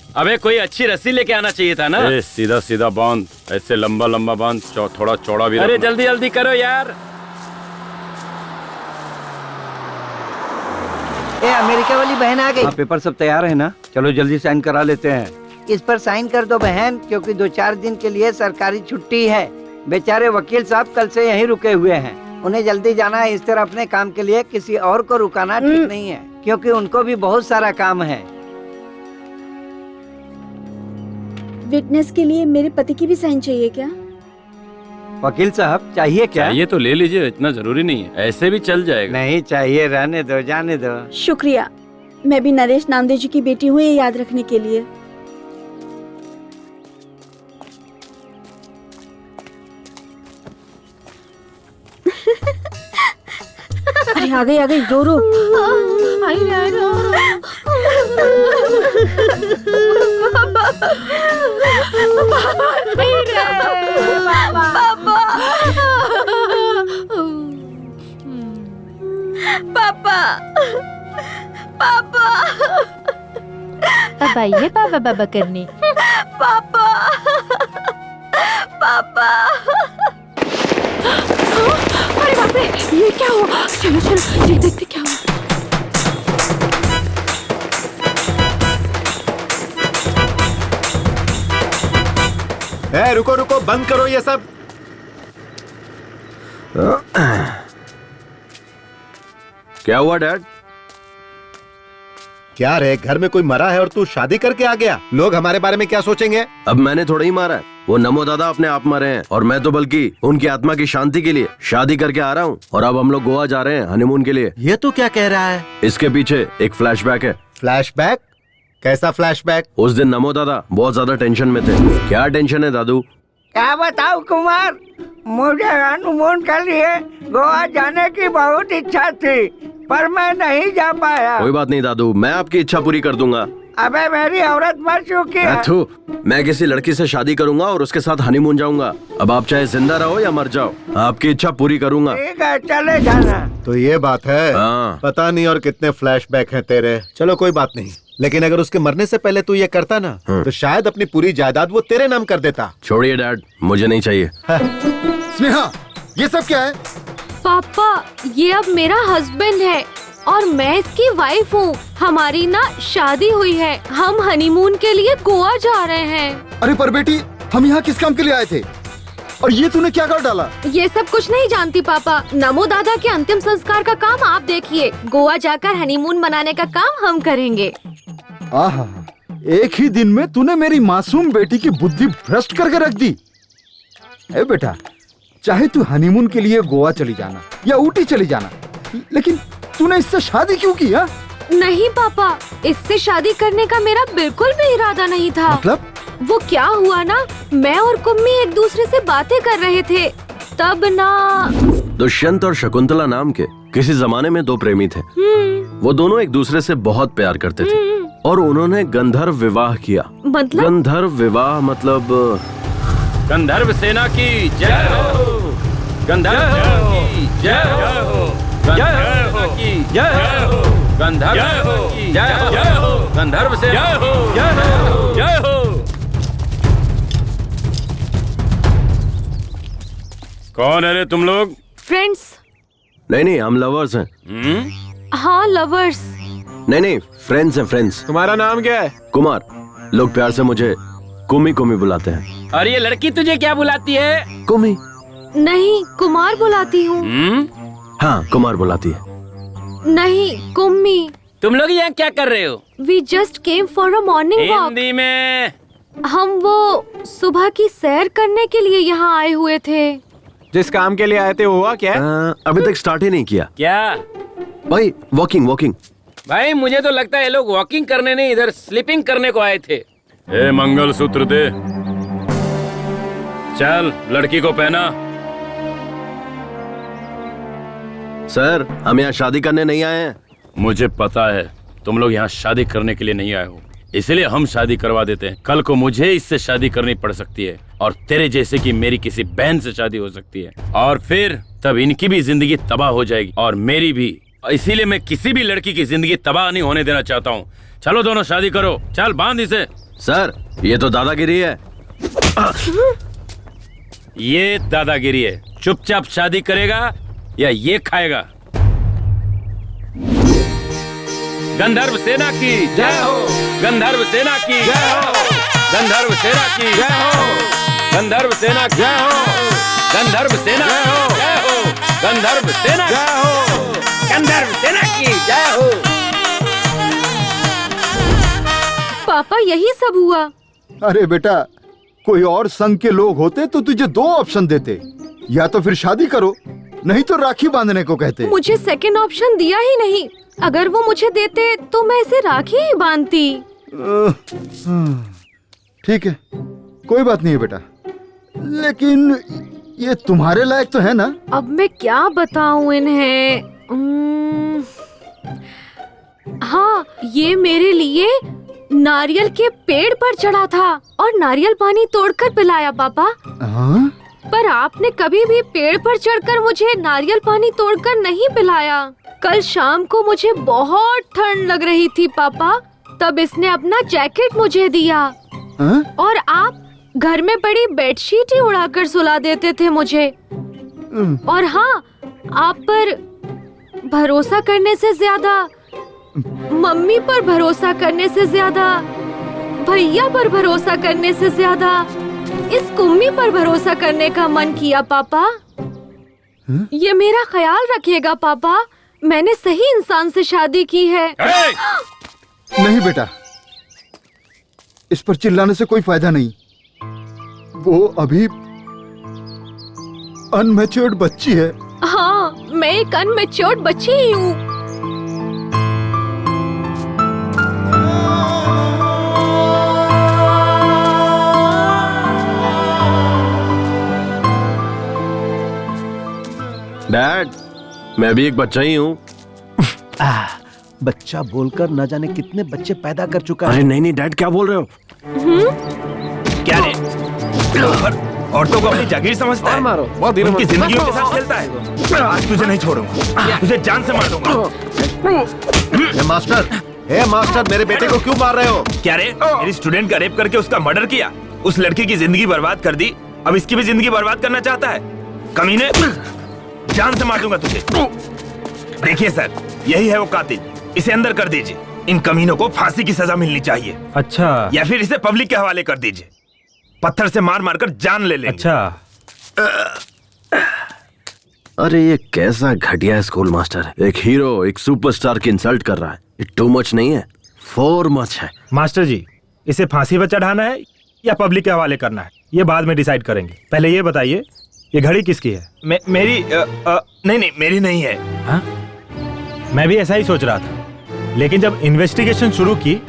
अबे कोई अच्छी रस्सी लेके आना चाहिए था ना। सीधा सीधा बांध, ऐसे लंबा लंबा बांध, थोड़ा चौड़ा भी। अरे जल्दी जल्दी करो यार। ए, अमेरिका वाली बहन आ गई। पेपर सब तैयार है ना? चलो जल्दी साइन करा लेते हैं। इस पर साइन कर दो बहन, क्योंकि 2-4 दिन के लिए सरकारी छुट्टी है। बेचारे वकील साहब कल से यहीं रुके हुए हैं, उन्हें जल्दी जाना है। इस तरह अपने काम के लिए किसी और को रुकाना ठीक नहीं है, क्योंकि उनको भी बहुत सारा काम है। विटनेस के लिए मेरे पति की भी साइन चाहिए क्या? वकील साहब चाहिए क्या? चाहिए तो ले लीजिए, इतना जरूरी नहीं है, ऐसे भी चल जाएगा। नहीं चाहिए, रहने दो, जाने दो। शुक्रिया। मैं भी नरेश नामदेव जी की बेटी हूँ, ये याद रखने के लिए। अरे आ गई रो रो। पापा पापा अब आइए पापा बाबा करने। पापा पापा। अरे बाप रे, ये क्या हुआ? चलो चलो देखते क्या हुआ। रुको रुको, बंद करो ये सब। क्या हुआ डैड? क्या रे, घर में कोई मरा है और तू शादी करके आ गया? लोग हमारे बारे में क्या सोचेंगे? अब मैंने थोड़ा ही मारा है, वो नमो दादा अपने आप मरे हैं, और मैं तो बल्कि उनकी आत्मा की शांति के लिए शादी करके आ रहा हूँ। और अब हम लोग गोवा जा रहे हैं हनीमून के लिए। ये तो क्या कह रहा है? इसके पीछे एक फ्लैशबैक है। फ्लैशबैक? कैसा फ्लैशबैक? उस दिन नमो दादा बहुत ज्यादा टेंशन में थे। क्या टेंशन है दादू? क्या बताऊं कुमार, मुझे हनीमून के लिए गोवा जाने की बहुत इच्छा थी, पर मैं नहीं जा पाया। कोई बात नहीं दादू, मैं आपकी इच्छा पूरी कर दूंगा। अबे मेरी औरत मर चुकी है। अथू, मैं किसी लड़की से शादी करूंगा और उसके साथ हनीमून जाऊंगा। अब आप चाहे जिंदा रहो या मर जाओ, आपकी इच्छा पूरी करूंगा। ठीक है, चले जाना। तो ये बात है। हाँ। पता नहीं और कितने फ्लैशबैक हैं तेरे। चलो कोई बात नहीं, लेकिन अगर उसके मरने से पहले तू ये करता ना, तो शायद अपनी पूरी जायदाद वो तेरे नाम कर देता। छोड़िए डैड, मुझे नहीं चाहिए। स्नेहा, ये सब क्या है? पापा, ये अब मेरा हस्बैंड है और मैं इसकी वाइफ हूँ। हमारी ना शादी हुई है, हम हनीमून के लिए गोवा जा रहे हैं। अरे पर बेटी, हम यहाँ किस काम के लिए आए थे? और ये तूने क्या कर डाला? ये सब कुछ नहीं जानती पापा। नमो दादा के अंतिम संस्कार का काम आप देखिए, गोवा जाकर हनीमून मनाने का काम हम करेंगे। आहा, एक ही दिन में तूने मेरी मासूम बेटी की बुद्धि भ्रष्ट करके रख दी। ए बेटा, चाहे तू हनीमून के लिए गोवा चली जाना या ऊटी चली जाना, लेकिन तूने इससे शादी क्यों की? हा? नहीं पापा, इससे शादी करने का मेरा बिल्कुल भी इरादा नहीं था। मतलब? वो क्या हुआ ना, मैं और कुम्मी एक दूसरे से बातें कर रहे थे, तब ना दुष्यंत और शकुंतला नाम के किसी जमाने में दो प्रेमी थे। वो दोनों एक दूसरे से बहुत प्यार करते थे और उन्होंने गंधर्व विवाह किया। मतलब? गंधर्व विवाह मतलब गंधर्व सेना की जय हो, गंधर्व सेना की जय हो, गंधर्व सेना की जय हो, गंधर्व की जय हो, गंधर्व सेना की जय हो, जय हो। कौन है रे तुम लोग? फ्रेंड्स। नहीं, हम लवर्स हैं। हाँ, लवर्स। नहीं, फ्रेंड्स हैं, फ्रेंड्स। तुम्हारा नाम क्या है? कुमार। लोग प्यार से मुझे कुमी कुमी बुलाते हैं। और ये लड़की तुझे क्या बुलाती है? कुमी। नहीं, कुमार बुलाती हूँ। हाँ, कुमार बुलाती है। नहीं, कुम्मी। तुम लोग यहाँ क्या कर रहे हो? We just came for a morning walk। Hindi में। हम वो सुबह की सैर करने के लिए यहाँ आए हुए थे। जिस काम के लिए आए थे हुआ क्या? अभी तक स्टार्ट ही नहीं किया। क्या भाई? वॉकिंग। भाई मुझे तो लगता है ये लोग वॉकिंग करने नहीं, इधर स्लीपिंग करने को आए थे। ए, मंगलसूत्र दे। चल, लड़की को पहना। सर, हम यहाँ शादी करने नहीं आए हैं। मुझे पता है तुम लोग यहाँ शादी करने के लिए नहीं आए हो, इसलिए हम शादी करवा देते हैं। कल को मुझे इससे शादी करनी पड़ सकती है और तेरे जैसे कि मेरी किसी बहन से शादी हो सकती है, और फिर तब इनकी भी जिंदगी तबाह हो जाएगी और मेरी भी। इसीलिए मैं किसी भी लड़की की जिंदगी तबाह नहीं होने देना चाहता हूँ। चलो दोनों शादी करो। चल बांध इसे। सर ये तो दादागिरी है। ये दादागिरी है। चुपचाप शादी करेगा या ये खाएगा? गंधर्व सेना की जय हो, गंधर्व सेना की जय हो, गंधर्व सेना की जय हो, गंधर्व सेना की जय हो, गंधर्व सेना जय हो, गंधर्व सेना जय हो, गंधर्व सेना की जय हो। पापा यही सब हुआ? अरे बेटा, कोई और संघ के लोग होते तो तुझे 2 ऑप्शन देते, या तो फिर शादी करो, नहीं तो राखी बांधने को कहते। मुझे सेकंड ऑप्शन दिया ही नहीं। अगर वो मुझे देते तो मैं इसे राखी ही बांधती। ठीक है, कोई बात नहीं है बेटा, लेकिन ये तुम्हारे लायक तो है ना? अब मैं क्या बताऊं इन्हें? हाँ, ये मेरे लिए नारियल के पेड़ पर चढ़ा था और नारियल पानी तोड़कर पिलाया पापा। हाँ? पर आपने कभी भी पेड़ पर चढ़कर मुझे नारियल पानी तोड़कर नहीं पिलाया। कल शाम को मुझे बहुत ठंड लग रही थी पापा, तब इसने अपना जैकेट मुझे दिया। हाँ? और आप घर में पड़ी बेडशीट ही उड़ाकर सुला देते थे मुझे। और हाँ, आप पर भरोसा करने से ज्यादा, मम्मी पर भरोसा करने से ज्यादा, भैया पर भरोसा करने से ज्यादा इस कुम्मी पर भरोसा करने का मन किया पापा। ये मेरा ख्याल रखिएगा पापा, मैंने सही इंसान से शादी की है। नहीं बेटा, इस पर चिल्लाने से कोई फायदा नहीं। वो अभी अनमैच्योर्ड बच्ची है। हाँ, मैं एक अनमैच्योर्ड बच्ची ही हूँ। डैड, मैं भी एक बच्चा ही हूँ। बच्चा बोलकर न जाने कितने बच्चे पैदा कर चुका है। अरे नहीं डैड, क्या बोल रहे हो? क्या रे? औरतों को अपनी जागीर समझता है, मारो, उनकी जिंदगियों के साथ खेलता है। आज तुझे नहीं छोड़ूंगा, तुझे जान से मार दूंगा। मास्टर, मेरे बेटे को क्यों मार रहे हो? क्या रे? मेरी स्टूडेंट का रेप करके उसका मर्डर किया, उस लड़की की जिंदगी बर्बाद कर दी, अब इसकी भी जिंदगी बर्बाद करना चाहता है? कमीने, जान से मार दूंगा तुझे। देखिए सर, यही है वो कातिल, इसे अंदर कर दीजिए। इन कमीनों को फांसी की सजा मिलनी चाहिए। अच्छा, या फिर इसे पब्लिक के हवाले कर दीजिए, पत्थर से मार मार कर जान ले लेंगे। अच्छा। अरे ये कैसा घटिया स्कूल मास्टर है। एक हीरो एक सुपरस्टार की इंसल्ट कर रहा है। ये टू मच नहीं है, 4 मच है। मास्टर जी, इसे फांसी पर चढ़ाना है या पब्लिक के हवाले करना है, ये बाद में डिसाइड करेंगे। पहले ये बताइए, ये घड़ी किसकी है? मेरी नहीं, मेरी नहीं है। हाँ? मैं भी ऐसा ही सोच रहा था, लेकिन जब इन्वेस्टिगेशन शुरू की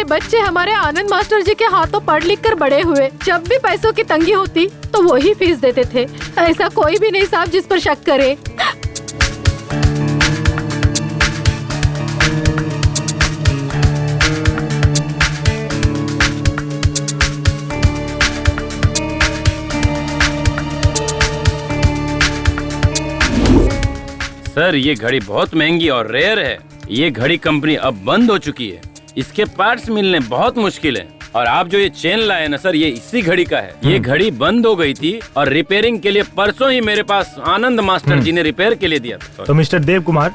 बच्चे हमारे आनंद मास्टर जी के हाथों पढ़ लिख कर बड़े हुए। जब भी पैसों की तंगी होती तो वो ही फीस देते थे। ऐसा कोई भी नहीं साहब जिस पर शक करे। सर, ये घड़ी बहुत महंगी और रेयर है। ये घड़ी कंपनी अब बंद हो चुकी है, इसके पार्ट्स मिलने बहुत मुश्किल है। और आप जो ये चेन लाए ना सर, ये इसी घड़ी का है। ये घड़ी बंद हो गई थी और रिपेयरिंग के लिए परसों ही मेरे पास आनंद मास्टर जी ने रिपेयर के लिए दिया था। तो मिस्टर देव कुमार,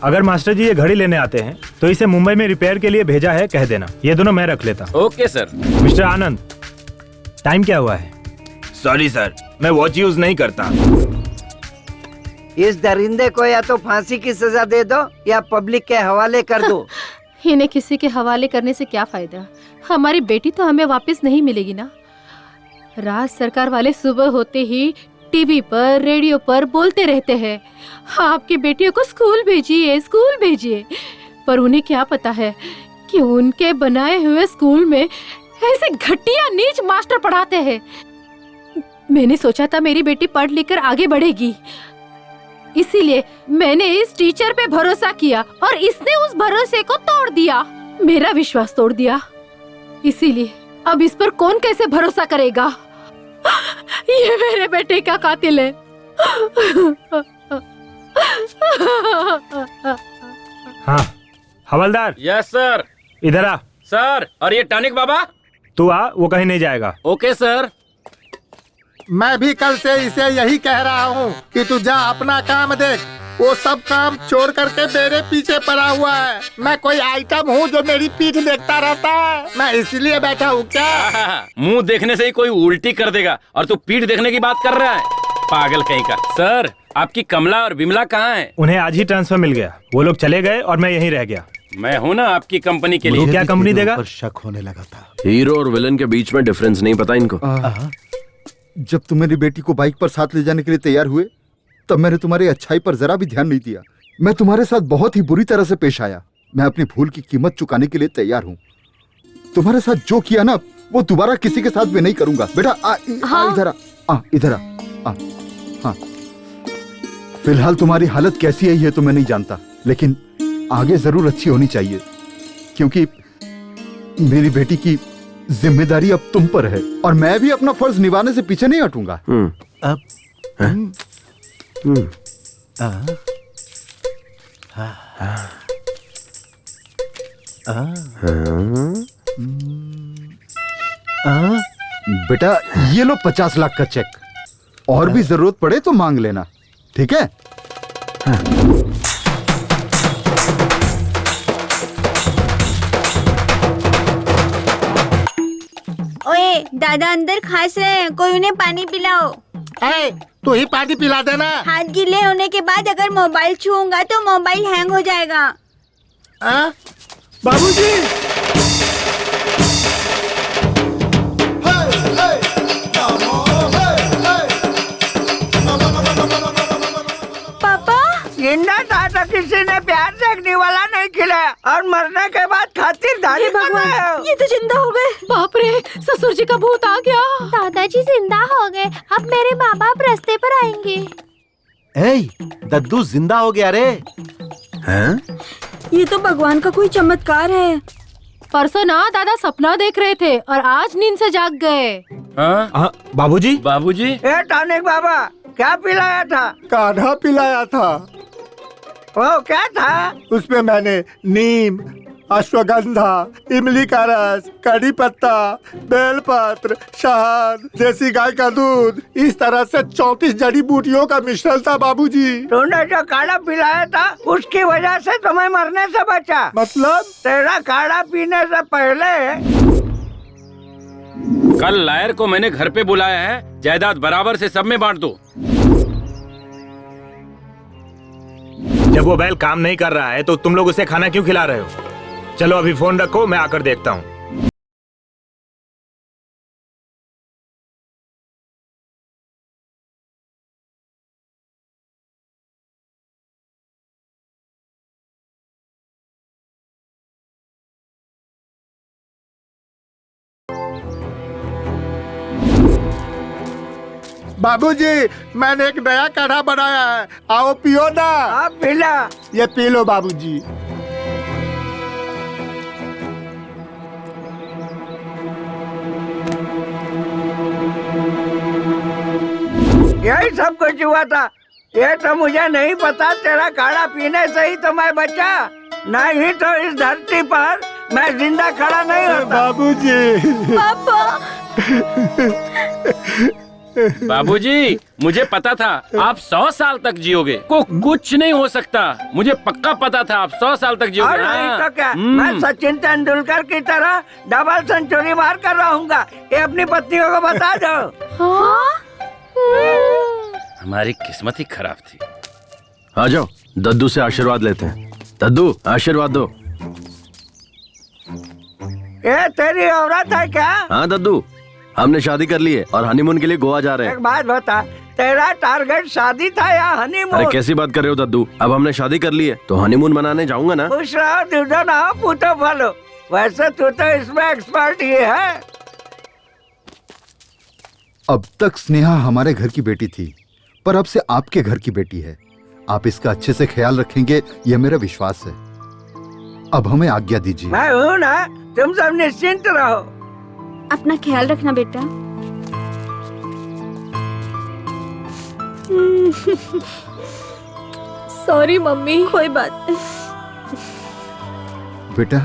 अगर मास्टर जी ये घड़ी लेने आते हैं तो इसे मुंबई में रिपेयर के लिए भेजा है, कह देना। ये दोनों मैं रख लेता। Okay sir. मिस्टर आनंद, टाइम क्या हुआ है? सॉरी सर, मैं वॉच यूज नहीं करता। इस दरिंदे को या तो फांसी की सजा दे दो या पब्लिक के हवाले कर दो। इन्हें किसी के हवाले करने से क्या फायदा? हमारी बेटी तो हमें वापस नहीं मिलेगी ना। राज सरकार वाले सुबह होते ही टीवी पर रेडियो पर बोलते रहते हैं, आपकी बेटियों को स्कूल भेजिए, स्कूल भेजिए। पर उन्हें क्या पता है कि उनके बनाए हुए स्कूल में ऐसे घटिया नीच मास्टर पढ़ाते हैं। मैंने सोचा था मेरी बेटी पढ़ लिख कर आगे बढ़ेगी, इसीलिए मैंने इस टीचर पे भरोसा किया और इसने उस भरोसे को तोड़ दिया, मेरा विश्वास तोड़ दिया। इसीलिए अब इस पर कौन कैसे भरोसा करेगा? ये मेरे बेटे का कातिल है। हाँ हवलदार। Yes sir. इधर आ। सर, और ये टॉनिक बाबा? तू आ, वो कहीं नहीं जाएगा। Okay sir. मैं भी कल से इसे यही कह रहा हूँ कि तू जा अपना काम देख, वो सब काम छोड़ करके मेरे पीछे पड़ा हुआ है। मैं कोई आइटम हूँ जो मेरी पीठ देखता रहता है? मैं इसलिए बैठा हूँ क्या? मुंह देखने से ही कोई उल्टी कर देगा और तू पीठ देखने की बात कर रहा है, पागल कहीं का। सर, आपकी कमला और बिमला कहाँ हैं? उन्हें आज ही ट्रांसफर मिल गया, वो लोग चले गए और मैं यहीं रह गया। मैं हूँ ना आपकी कंपनी के लिए। क्या कंपनी देगा? शक होने लगा था। हीरो और विलन के बीच में डिफरेंस नहीं पता इनको। जब तुम मेरी बेटी को बाइक पर साथ ले जाने के लिए तैयार हुए, तब मैंने तुम्हारी अच्छाई पर जरा भी ध्यान नहीं दिया। मैं तुम्हारे साथ बहुत ही बुरी तरह से पेश आया। मैं अपनी भूल की कीमत चुकाने के लिए तैयार हूँ। तुम्हारे साथ जो किया ना, वो दोबारा किसी के साथ भी नहीं करूंगा। बेटा इधर आ, इधर आ। हाँ, फिलहाल तुम्हारी हालत कैसी है ये तो मैं नहीं जानता, लेकिन आगे जरूर अच्छी होनी चाहिए, क्योंकि मेरी बेटी की जिम्मेदारी अब तुम पर है और मैं भी अपना फर्ज निभाने से पीछे नहीं हटूंगा। बेटा ये लो 50 लाख का चेक, और भी जरूरत पड़े तो मांग लेना, ठीक है? ओए, दादा अंदर खांस रहे हैं, कोई उन्हें पानी पिलाओ। तू ही पानी पिला देना। हाथ गीले होने के बाद अगर मोबाइल छूऊंगा तो मोबाइल हैंग हो जाएगा। बाबूजी, जिंदा था तो किसी ने प्यार देखने वाला नहीं खिलाया और मरने के बाद खातिरदारी कर रहे हो। ये तो जिंदा हो गए। बाप रे, ससुर जी का भूत आ गया। दादाजी जिंदा हो गए, अब मेरे माँ बाप रास्ते पर आएंगे। दद्दू जिंदा हो गया रे। हैं? ये तो भगवान का कोई चमत्कार है। परसों ना दादा सपना देख रहे थे और आज नींद से जाग गए। बाबूजी। बाबूजी, ए टॉनिक बाबा, क्या पिलाया था? काढ़ा पिलाया था। वो क्या था? उसमें मैंने नीम, अश्वगंधा, इमली का रस, कड़ी पत्ता, बेलपत्र, शहद, देसी गाय का दूध, इस तरह से 34 जड़ी बूटियों का मिश्रण था बाबूजी। तूने जो काढ़ा पिलाया था उसकी वजह से तुम्हें मरने से बचा। मतलब? तेरा काढ़ा पीने से पहले कल लायर को मैंने घर पे बुलाया है, जायदाद बराबर से सब में बांट दो। जब वो बैल काम नहीं कर रहा है तो तुम लोग उसे खाना क्यों खिला रहे हो? चलो अभी फोन रखो, मैं आकर देखता हूँ। बाबूजी, मैंने एक नया काढ़ा बनाया है, आओ पियो ना। आप पिला। ये पी लो बाबूजी। यही सब कुछ हुआ था। ये तो मुझे नहीं पता, तेरा काढ़ा पीने से ही तो मैं बचा, नहीं तो इस धरती पर मैं जिंदा खड़ा नहीं होता। बाबूजी। पापा। बाबूजी, मुझे पता था आप 100 साल तक जियोगे, को कुछ नहीं हो सकता। मुझे पक्का पता था आप 100 साल तक जियोगे। और नहीं तो क्या, मैं सचिन तेंदुलकर की तरह डबल सेंचुरी मार कर रहूंगा। ये अपनी पत्नियों को बता दो। हमारी किस्मत ही खराब थी। आ जाओ, दद्दू से आशीर्वाद लेते हैं। दद्दू, आशीर्वाद दो। ये तेरी औरत है क्या? हाँ दद्दू, हमने शादी कर ली है और हनीमून के लिए गोवा जा रहे हैं। एक बात बता, तेरा टारगेट शादी था या हनीमून? अरे कैसी बात कर रहे हो दद्दू, अब हमने शादी कर ली है तो हनीमून मनाने जाऊंगा ना। खुश रहो, दूधो ना हो, पूतो फलो। वैसे तू तो इसमें एक्सपर्ट ही है। अब तक स्नेहा हमारे घर की बेटी थी, पर अब से आपके घर की बेटी है। आप इसका अच्छे से ख्याल रखेंगे, यह मेरा विश्वास है। अब हमें आज्ञा दीजिए। मैं हूँ ना, तुम सब निश्चिंत रहो। अपना ख्याल रखना बेटा। Sorry mummy. कोई बात नहीं। बेटा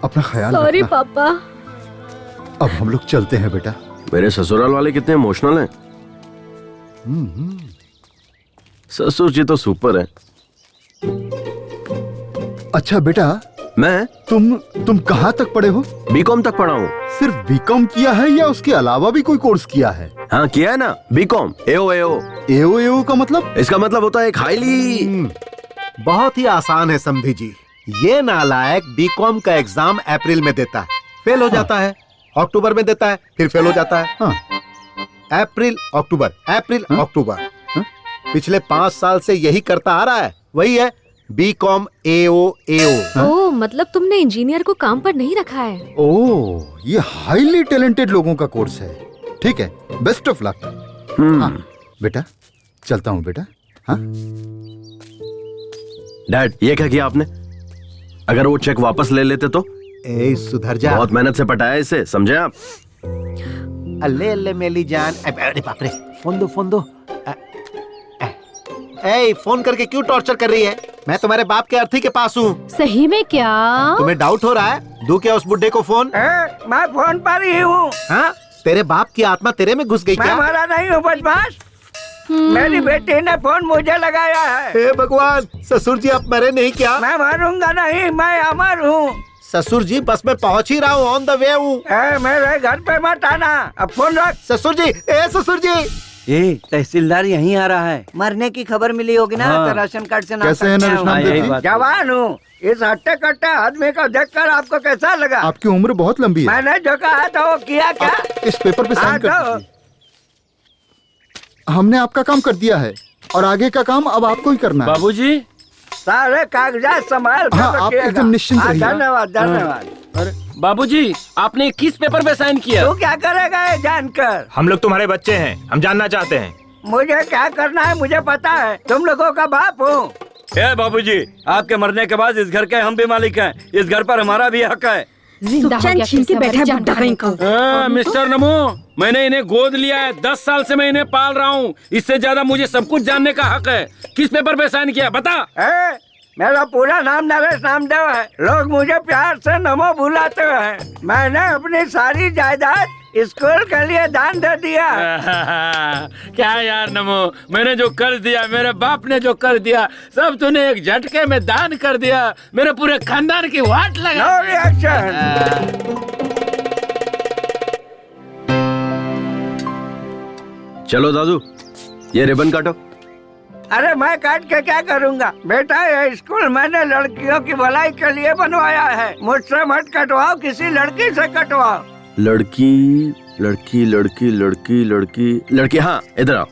अपना ख्याल सॉरी रखना। पापा। अब हम लोग चलते हैं बेटा। मेरे ससुराल वाले कितने इमोशनल हैं। ससुर जी तो सुपर है। अच्छा बेटा, तुम कहाँ तक पढ़े हो? बीकॉम तक पढ़ा हूँ। सिर्फ बीकॉम किया है या उसके अलावा भी कोई कोर्स किया है? हाँ किया है ना, बीकॉम एओ का मतलब? इसका मतलब होता है एक हाईली। बहुत ही आसान है समधी जी। ये नालायक बीकॉम का एग्जाम अप्रैल में देता है, फेल हो जाता है, अक्टूबर में देता है, फिर फेल हो जाता है। अप्रैल अक्टूबर, अप्रैल अक्टूबर। पिछले 5 साल से यही करता आ रहा है। वही है बीकॉम एओ। ओह, मतलब तुमने इंजीनियर को काम पर नहीं रखा है। ओह, ये हाईली टैलेंटेड लोगों का कोर्स है। ठीक है, बेस्ट ऑफ लक। बेटा चलता हूँ बेटा। हाँ डैड, ये क्या किया आपने? अगर वो चेक वापस ले लेते तो? सुधर जा। बहुत मेहनत से पटाया इसे, समझे आप? अल्ले अल्ले मेली जान। अरे बाप रे, फोन दो। ए, फोन करके क्यों टॉर्चर कर रही है? मैं तुम्हारे बाप के अर्थी के पास हूँ। सही में क्या? तुम्हें डाउट हो रहा है? दूं क्या उस बुड्ढे को फोन? मैं फोन पर ही हूँ। हाँ, तेरे बाप की आत्मा तेरे में घुस गई क्या? मैं मरा नहीं हूँ बदमाश। मेरी बेटी ने फोन मुझे लगाया है। हे भगवान, ससुर जी आप मरे नहीं क्या? मैं मरूंगा नहीं, मैं अमर हूँ। ससुर जी बस मैं पहुँच ही रहा हूँ, ऑन द वे हूँ। मेरे घर पे मत आना, अब फोन रख। ससुर जी, ससुर जी। ये तहसीलदार यहीं आ रहा है। मरने की खबर मिली होगी ना, तो राशन कार्ड से नाम कैसे है नरेश नामदेव जी? जवान हूँ। इस हट्टे कट्टे आदमी को देखकर आपको कैसा लगा? आपकी उम्र बहुत लंबी है। मैंने जो कहा था वो किया क्या? इस पेपर पे साइन कर दीजिए। हमने आपका काम कर दिया है और आगे का काम अब आपको ही करना है। बाबूजी, सारे कागजात संभाल कर हाँ, आप रखिएगा। एकदम निश्चिंत रहिए। धन्यवाद। अरे बाबूजी, आपने किस पेपर पे साइन किया? तू क्या करेगा ये जानकर? हम लोग तुम्हारे बच्चे हैं, हम जानना चाहते हैं। मुझे क्या करना है मुझे पता है। तुम लोगों का बाप हूँ। बाबूजी, आपके मरने के बाद इस घर के हम भी मालिक हैं। इस घर पर हमारा भी हक है। मिस्टर नमो, मैंने इन्हें गोद लिया है। 10 साल से मैं इन्हें पाल रहा हूँ। इससे ज्यादा मुझे सब कुछ जानने का हक है। किस पेपर पे साइन किया बता? मेरा पूरा नाम नरेश नामदेव है। लोग मुझे प्यार से नमो बुलाते हैं। मैंने अपनी सारी जायदाद स्कूल के लिए दान दे दिया। क्या यार नमो, मैंने जो कर दिया, मेरे बाप ने जो कर दिया, सब तूने एक झटके में दान कर दिया। मेरे पूरे खानदान की वाट लगा। No reaction. चलो दादू, ये रिबन काटो। अरे मैं काट के क्या करूँगा बेटा? ये स्कूल मैंने लड़कियों की भलाई के लिए बनवाया है। मुझसे मत कटवाओ, किसी लड़की से कटवाओ। लड़की लड़की लड़की लड़की लड़की लड़की, हाँ इधर आओ।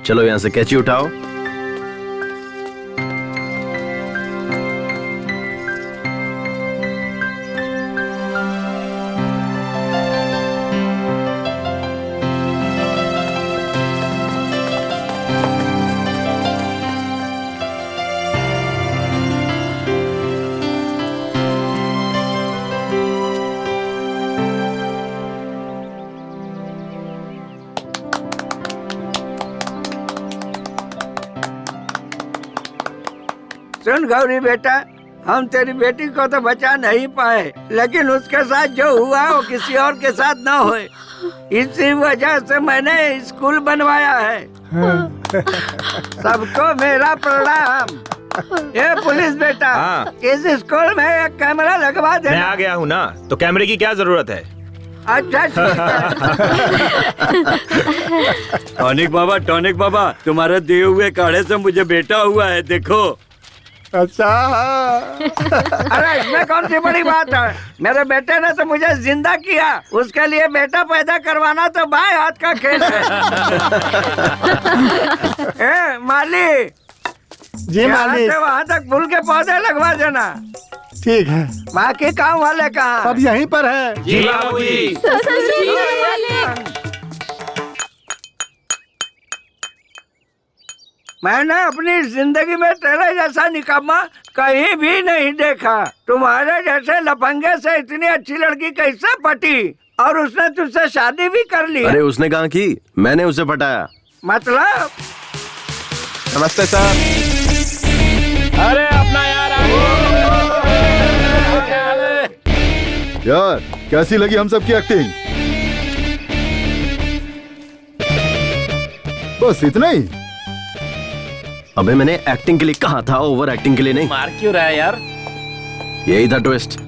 चलो यहाँ से कैंची उठाओ। सुन गौरी बेटा, हम तेरी बेटी को तो बचा नहीं पाए, लेकिन उसके साथ जो हुआ वो किसी और के साथ न होए। इसी वजह से मैंने स्कूल बनवाया है। सबको मेरा प्रणाम। ये पुलिस बेटा, इस स्कूल में एक कैमरा लगवा दे। मैं आ गया हूँ ना, तो कैमरे की क्या जरूरत है? अच्छा टॉनिक बाबा, तुम्हारे दिए हुए काढ़े से मुझे बेटा हुआ है, देखो। अच्छा। अरे इसमें कौन सी बड़ी बात है? मेरे बेटे ने तो मुझे जिंदा किया। उसके लिए बेटा पैदा करवाना तो बाएं हाथ का खेल है। माली जी माली, वहाँ तक फूल के पौधे लगवा देना। ठीक है। बाकी काम वाले कहाँ? सब यहीं पर है। जी बाबूजी। मैंने अपनी जिंदगी में तेरे जैसा निकम्मा कहीं भी नहीं देखा। तुम्हारे जैसे लफंगे से इतनी अच्छी लड़की कैसे पटी और उसने तुझसे शादी भी कर ली? अरे उसने कहा कि मैंने उसे पटाया। मतलब? नमस्ते सर। अरे अपना यार कैसी लगी हम सबकी एक्टिंग? बस इतना ही? अबे मैंने एक्टिंग के लिए कहा था, ओवर एक्टिंग के लिए नहीं। मार क्यों रहा है यार? यही था ट्विस्ट।